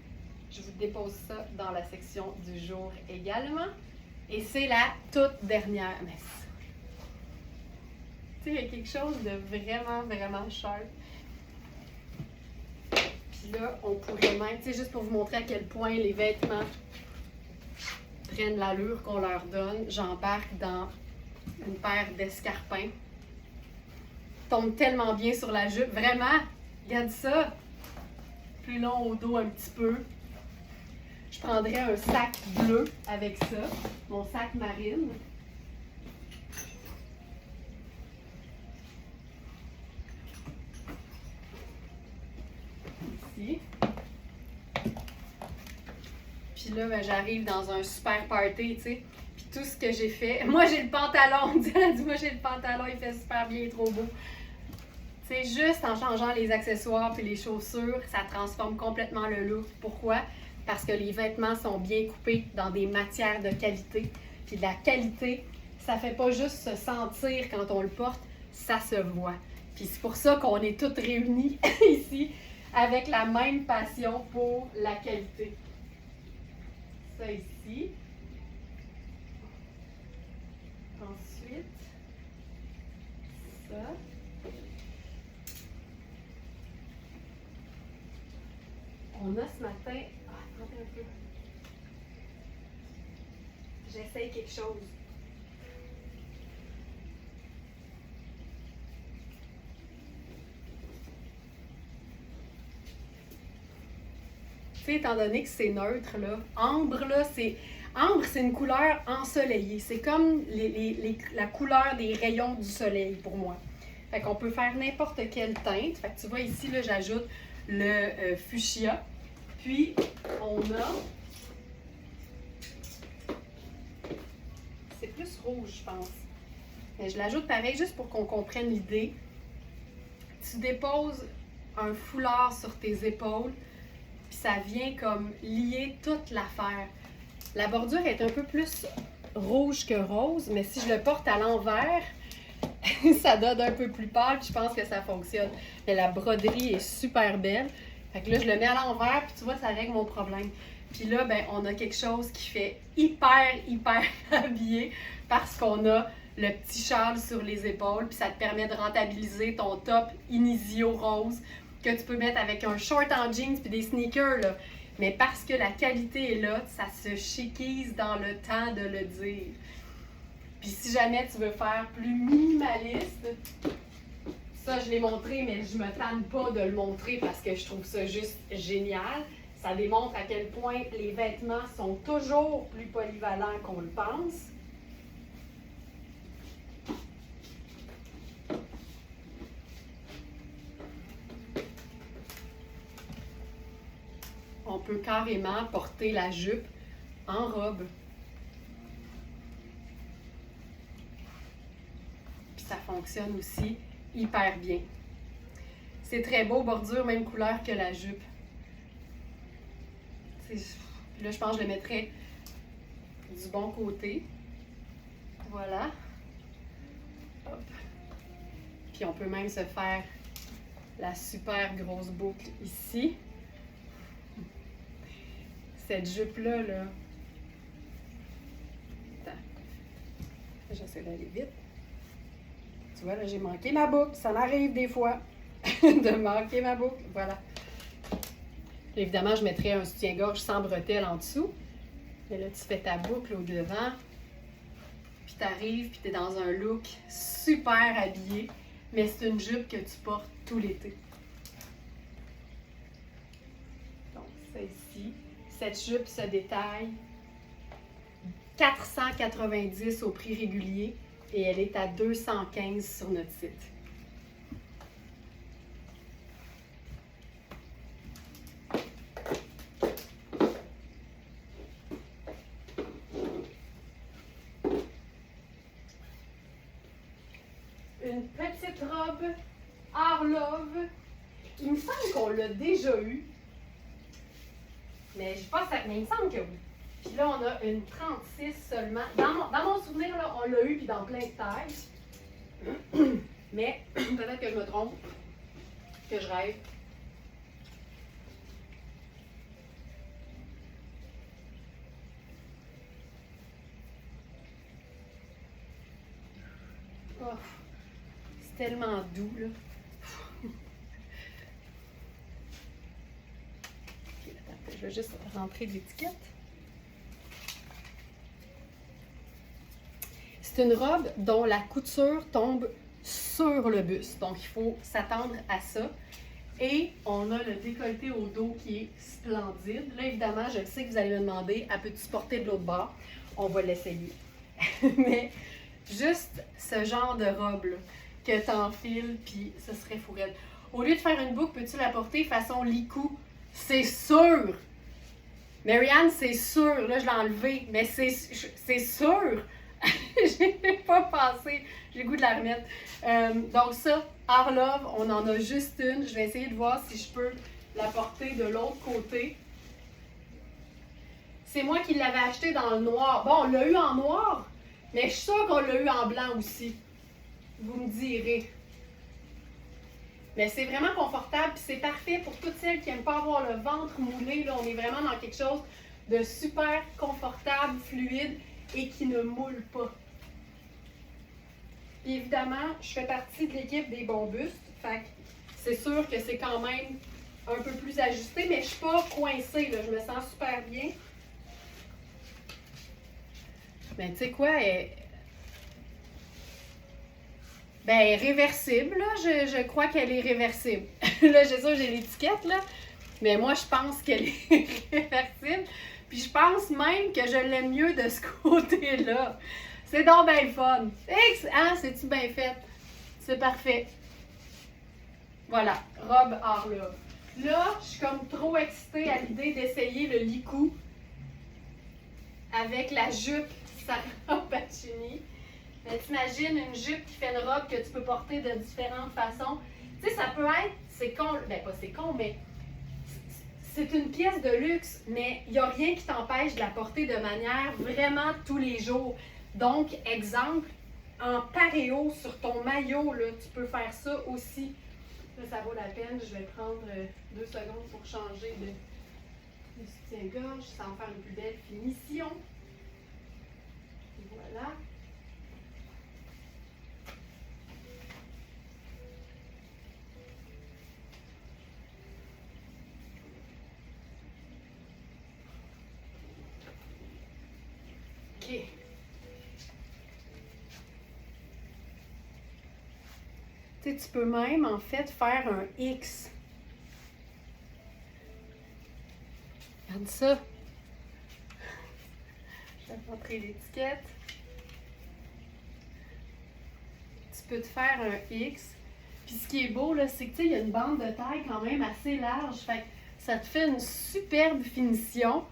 Je vous dépose ça dans la section du jour également. Et c'est la toute dernière. Mais tu sais, il y a quelque chose de vraiment sharp. Puis là, on pourrait même, tu sais, juste pour vous montrer à quel point les vêtements prennent l'allure qu'on leur donne, j'embarque dans une paire d'escarpins. Tombe tellement bien sur la jupe. Vraiment, regarde ça. Plus long au dos un petit peu. Je prendrais un sac bleu avec ça, mon sac marine. Ici. Puis là, ben, j'arrive dans un super party, tu sais. Puis tout ce que j'ai fait... Moi, j'ai le pantalon. Elle a dit, moi, j'ai le pantalon, il fait super bien, trop beau. Tu sais, juste en changeant les accessoires puis les chaussures, ça transforme complètement le look. Pourquoi? Parce que les vêtements sont bien coupés dans des matières de qualité. Puis de la qualité, ça fait pas juste se sentir quand on le porte, ça se voit. Puis c'est pour ça qu'on est toutes réunies ici avec la même passion pour la qualité. Ça ici. Ensuite, ça. On a ce matin... attendez un peu. J'essaye quelque chose. Tu sais, étant donné que c'est neutre, là, ambre, là, ambre, c'est une couleur ensoleillée. C'est comme la couleur des rayons du soleil pour moi. Fait qu'on peut faire n'importe quelle teinte. Fait que tu vois ici, là, j'ajoute le fuchsia. Puis, on a... C'est plus rouge, je pense. Mais je l'ajoute pareil, juste pour qu'on comprenne l'idée. tu déposes un foulard sur tes épaules, puis ça vient comme lier toute l'affaire. La bordure est un peu plus rouge que rose, mais si je le porte à l'envers, ça donne un peu plus pâle, puis je pense que ça fonctionne. Mais la broderie est super belle. Fait que là, je le mets à l'envers, puis tu vois, ça règle mon problème. Puis là, ben, on a quelque chose qui fait hyper habillé parce qu'on a le petit châle sur les épaules, puis ça te permet de rentabiliser ton top Inisio rose que tu peux mettre avec un short en jeans puis des sneakers, là. Mais parce que la qualité est là, ça se chiquise dans le temps de le dire. Puis si jamais tu veux faire plus minimaliste, ça je l'ai montré, mais je me tanne pas de le montrer parce que je trouve ça juste génial. Ça démontre à quel point les vêtements sont toujours plus polyvalents qu'on le pense. On peut carrément porter la jupe en robe. Puis ça fonctionne aussi hyper bien. C'est très beau, bordure, même couleur que la jupe. Là, je pense que je le mettrais du bon côté. Voilà. Hop. Puis on peut même se faire la super grosse boucle ici. Cette jupe-là, là. Attends. J'essaie d'aller vite. Tu vois, là, j'ai manqué ma boucle. Ça m'arrive des fois de manquer ma boucle. Voilà. Évidemment, je mettrais un soutien-gorge sans bretelles en dessous. Et là, tu fais ta boucle au devant. Puis tu arrives, puis tu es dans un look super habillé. Mais c'est une jupe que tu portes tout l'été. Donc, celle-ci. Cette jupe se détaille 490 au prix régulier et elle est à 215 sur notre site. Une petite robe Arlove. Il me semble qu'on l'a déjà eu. Mais je pense que mais il me semble que oui. Puis là, on a une 36 seulement. Dans mon souvenir, là, on l'a eu, puis dans plein de tailles. Mais peut-être que je me trompe, que je rêve. Oh, c'est tellement doux, là. Je vais juste rentrer l'étiquette. C'est une robe dont la couture tombe sur le buste. Donc, il faut s'attendre à ça. Et on a le décolleté au dos qui est splendide. Là, évidemment, je sais que vous allez me demander, elle peut-tu porter de l'autre bord? On va l'essayer. Mais juste ce genre de robe-là que tu enfiles, puis ce serait fourette. Au lieu de faire une boucle, peux-tu la porter façon licou? C'est sûr! Marianne, c'est sûr. Là, je l'ai enlevé, mais c'est sûr! J'ai pas pensé. J'ai le goût de la remettre. Donc ça, Arlove, on en a juste une. Je vais essayer de voir si je peux la porter de l'autre côté. C'est moi qui l'avais acheté dans le noir. Bon, on l'a eu en noir, mais je suis sûre qu'on l'a eu en blanc aussi. Vous me direz. Mais c'est vraiment confortable, puis c'est parfait pour toutes celles qui n'aiment pas avoir le ventre moulé. Là, on est vraiment dans quelque chose de super confortable, fluide et qui ne moule pas. Puis évidemment, je fais partie de l'équipe des bons bustes. Fait que c'est sûr que c'est quand même un peu plus ajusté, mais je ne suis pas coincée. Là, je me sens super bien. Mais tu sais quoi, ben, réversible, là. Je crois qu'elle est réversible. Là, j'ai ça, j'ai l'étiquette, là. Mais moi, je pense qu'elle est réversible. Puis je pense même que je l'aime mieux de ce côté-là. C'est donc bien le fun. Hein, c'est-tu bien fait? C'est parfait. Voilà, robe Arlove. Là, je suis comme trop excitée à l'idée d'essayer le licou avec la jupe Sarah Pacini. Mais t'imagines une jupe qui fait une robe que tu peux porter de différentes façons. Tu Tu sais, ça peut être, c'est con, ben pas c'est con, mais c'est une pièce de luxe, mais il n'y a rien qui t'empêche de la porter de manière vraiment tous les jours. Donc, exemple, en paréo sur ton maillot, là, tu peux faire ça aussi. Là, ça vaut la peine. Je vais prendre 2 secondes pour changer de soutien-gorge. Ça va en faire une plus belle finition. Voilà. OK. Tu sais, tu peux même, en fait, faire un X. Regarde ça. Je vais te montrer l'étiquette. Tu peux te faire un X. Puis ce qui est beau, là, c'est que tu sais, il y a une bande de taille quand même assez large. Fait que ça te fait une superbe finition.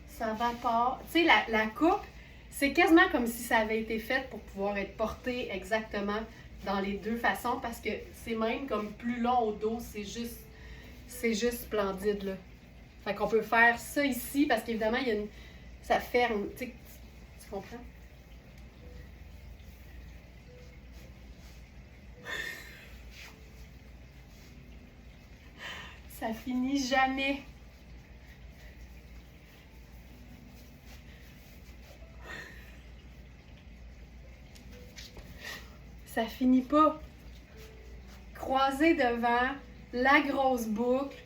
Ça vapore. Tu sais, la coupe, c'est quasiment comme si ça avait été fait pour pouvoir être porté exactement dans les deux façons parce que c'est même comme plus long au dos. C'est juste splendide, là. Fait qu'on peut faire ça ici parce qu'évidemment, il y a une... ça ferme. Tu sais, tu comprends? Ça finit jamais. Ça finit pas. Croiser devant, la grosse boucle.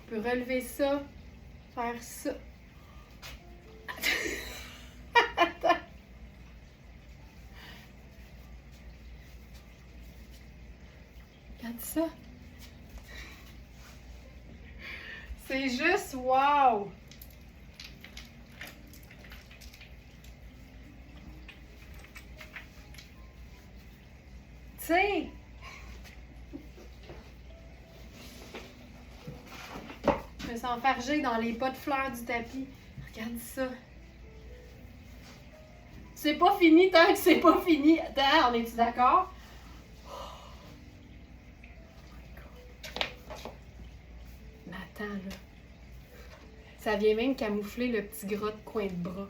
On peut relever ça, faire ça. Attends. Regarde ça. C'est juste wow! Tu sais, je me sens enfargée dans les pots de fleurs du tapis. Regarde ça. C'est pas fini tant que c'est pas fini. Attends, on est-tu d'accord? Mais attends, là. Ça vient même camoufler le petit gras de coin de bras.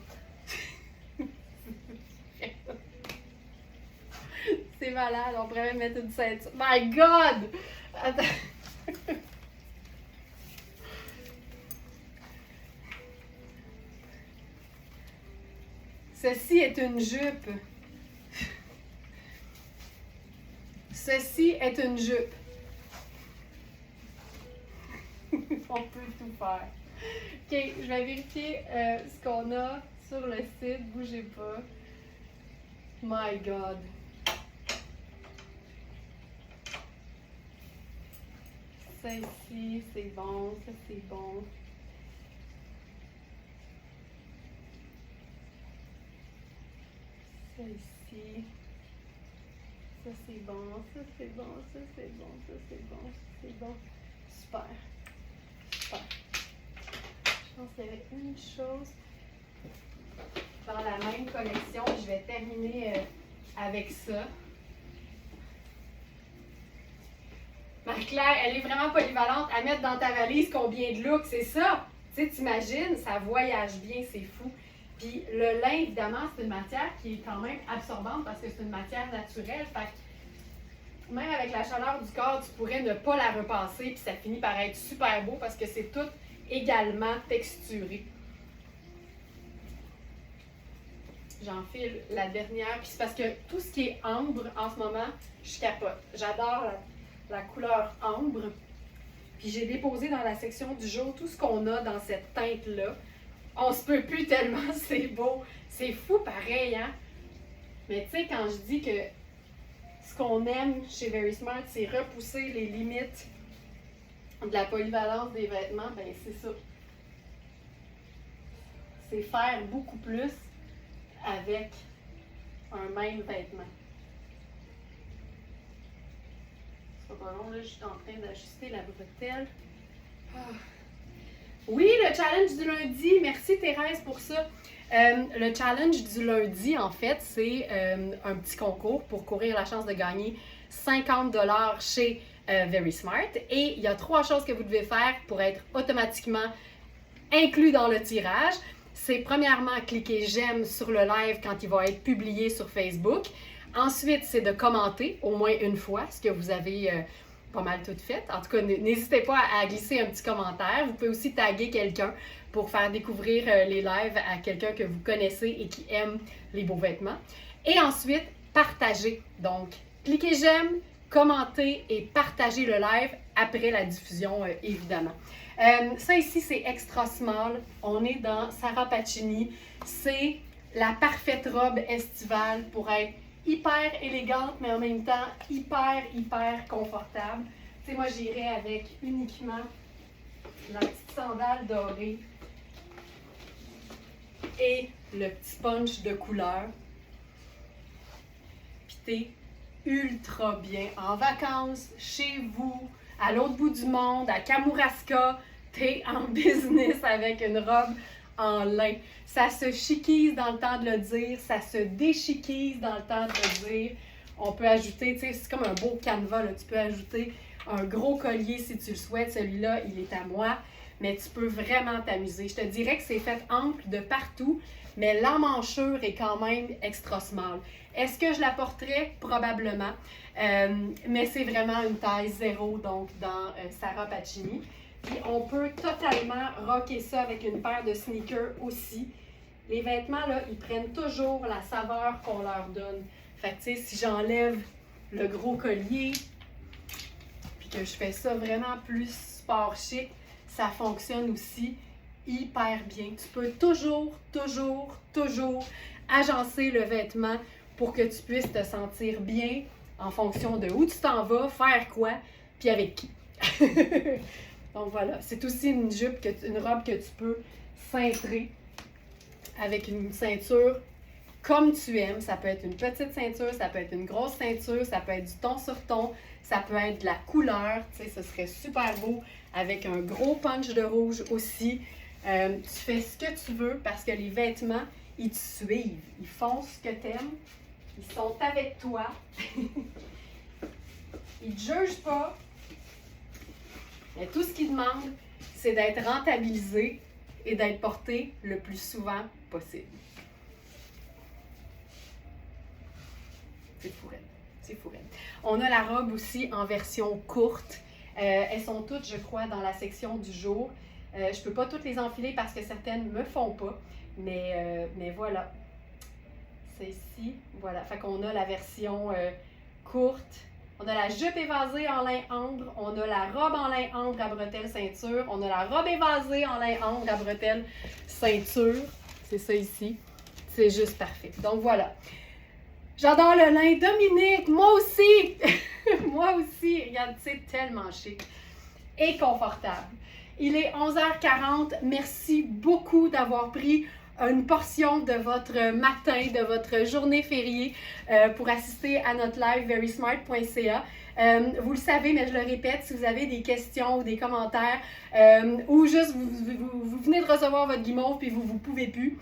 C'est malade, on pourrait même mettre une ceinture. My God! Attends. Ceci est une jupe. Ceci est une jupe. On peut tout faire. Ok, je vais vérifier ce qu'on a sur le site. Bougez pas. My God. Ça ici, c'est bon. Ça, c'est bon. Ça ici. Ça, c'est bon. Ça, c'est bon. Ça, c'est bon. Ça, c'est bon. C'est bon. Super. Super. Je pense qu'il y avait une chose dans la même collection. Je vais terminer avec ça. Marie-Claire, elle est vraiment polyvalente à mettre dans ta valise combien de looks, c'est ça? Tu sais, t'imagines, ça voyage bien, c'est fou. Puis le lin, évidemment, c'est une matière qui est quand même absorbante parce que c'est une matière naturelle. Fait que même avec la chaleur du corps, tu pourrais ne pas la repasser puis ça finit par être super beau parce que c'est tout également texturé. J'enfile la dernière. Puis c'est parce que tout ce qui est ambre en ce moment, je capote. J'adore la couleur ambre. Puis j'ai déposé dans la section du jour tout ce qu'on a dans cette teinte-là. On se peut plus tellement, c'est beau. C'est fou pareil, hein? Mais tu sais, quand je dis que ce qu'on aime chez Very Smart, c'est repousser les limites de la polyvalence des vêtements, ben c'est ça. C'est faire beaucoup plus avec un même vêtement. C'est pas long, là, je suis en train d'ajuster la bretelle. Ah. Oui, le challenge du lundi. Merci Thérèse pour ça. Le challenge du lundi, en fait, c'est un petit concours pour courir la chance de gagner 50$ chez Very Smart. Et il y a 3 choses que vous devez faire pour être automatiquement inclus dans le tirage. C'est premièrement cliquer j'aime sur le live quand il va être publié sur Facebook. Ensuite, c'est de commenter au moins une fois ce que vous avez pas mal tout fait. En tout cas, n'hésitez pas à glisser un petit commentaire. Vous pouvez aussi taguer quelqu'un pour faire découvrir les lives à quelqu'un que vous connaissez et qui aime les beaux vêtements. Et ensuite, partagez. Donc, cliquez j'aime, commentez et partagez le live après la diffusion, évidemment. Ça ici, c'est extra small. On est dans Sarah Pacini. C'est la parfaite robe estivale pour être hyper élégante, mais en même temps hyper confortable. Tu sais, moi, j'irais avec uniquement la petite sandale dorée et le petit punch de couleur. Puis t'es ultra bien en vacances, chez vous, à l'autre bout du monde, à Kamouraska, t'es en business avec une robe en lin. Ça se chiquise dans le temps de le dire, ça se déchiquise dans le temps de le dire. On peut ajouter, tu sais, c'est comme un beau canevas, là. Tu peux ajouter un gros collier si tu le souhaites. Celui-là, il est à moi, mais tu peux vraiment t'amuser. Je te dirais que c'est fait ample de partout, mais l'emmanchure est quand même extra small. Est-ce que je la porterais? Probablement. Mais c'est vraiment une taille 0, donc dans Sarah Pacini. Puis on peut totalement rocker ça avec une paire de sneakers aussi. Les vêtements, là, ils prennent toujours la saveur qu'on leur donne. Fait que, tu sais, si j'enlève le gros collier, puis que je fais ça vraiment plus sport chic, ça fonctionne aussi hyper bien. Tu peux toujours agencer le vêtement pour que tu puisses te sentir bien en fonction de où tu t'en vas, faire quoi, puis avec qui. Donc voilà, c'est aussi une jupe, une robe que tu peux cintrer avec une ceinture comme tu aimes. Ça peut être une petite ceinture, ça peut être une grosse ceinture, ça peut être du ton sur ton, ça peut être de la couleur, tu sais, ce serait super beau avec un gros punch de rouge aussi. Tu fais ce que tu veux parce que les vêtements, ils te suivent, ils font ce que tu aimes, ils sont avec toi, ils ne te jugent pas. Mais tout ce qu'ils demandent, c'est d'être rentabilisé et d'être porté le plus souvent possible. C'est fourette. C'est fourette. On a la robe aussi en version courte. Elles sont toutes, je crois, dans la section du jour. Je ne peux pas toutes les enfiler parce que certaines ne me font pas. Mais voilà. C'est ici. Voilà. Fait qu'on a la version courte. On a la jupe évasée en lin ambre, on a la robe en lin ambre à bretelles ceinture, on a la robe évasée en lin ambre à bretelles ceinture. C'est ça ici. C'est juste parfait. Donc voilà. J'adore le lin. Dominique, moi aussi! Moi aussi. Regarde, c'est tellement chic et confortable. Il est 11h40. Merci beaucoup d'avoir pris une portion de votre matin, de votre journée fériée pour assister à notre live verysmart.ca. Vous le savez, mais je le répète, si vous avez des questions ou des commentaires ou juste vous venez de recevoir votre guimauve puis vous pouvez plus,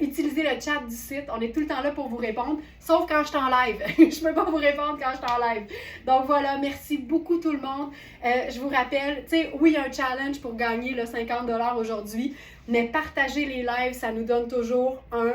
utilisez le chat du site. On est tout le temps là pour vous répondre, sauf quand je suis en live. Je ne peux pas vous répondre quand je suis en live. Donc voilà, merci beaucoup tout le monde. Je vous rappelle, tu sais, oui, il y a un challenge pour gagner le 50$ aujourd'hui, mais partager les lives, ça nous donne toujours un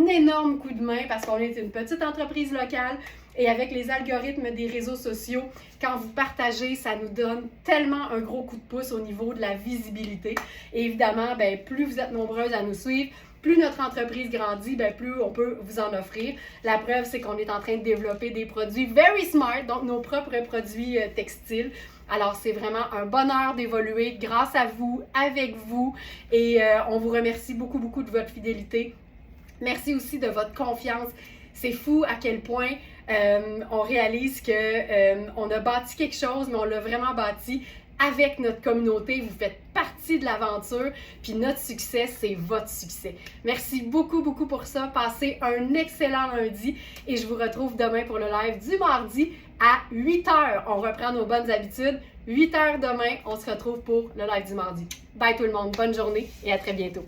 énorme coup de main parce qu'on est une petite entreprise locale et avec les algorithmes des réseaux sociaux, quand vous partagez, ça nous donne tellement un gros coup de pouce au niveau de la visibilité. Et évidemment, ben, plus vous êtes nombreuses à nous suivre, plus notre entreprise grandit, ben, plus on peut vous en offrir. La preuve, c'est qu'on est en train de développer des produits Very Smart, donc nos propres produits textiles. Alors, c'est vraiment un bonheur d'évoluer grâce à vous, avec vous, et on vous remercie beaucoup de votre fidélité. Merci aussi de votre confiance. C'est fou à quel point on réalise qu'on a bâti quelque chose, mais on l'a vraiment bâti avec notre communauté. Vous faites partie de l'aventure, puis notre succès, c'est votre succès. Merci beaucoup, beaucoup pour ça. Passez un excellent lundi et je vous retrouve demain pour le live du mardi à 8h. On reprend nos bonnes habitudes. 8h demain, on se retrouve pour le live du mardi. Bye tout le monde, bonne journée et à très bientôt.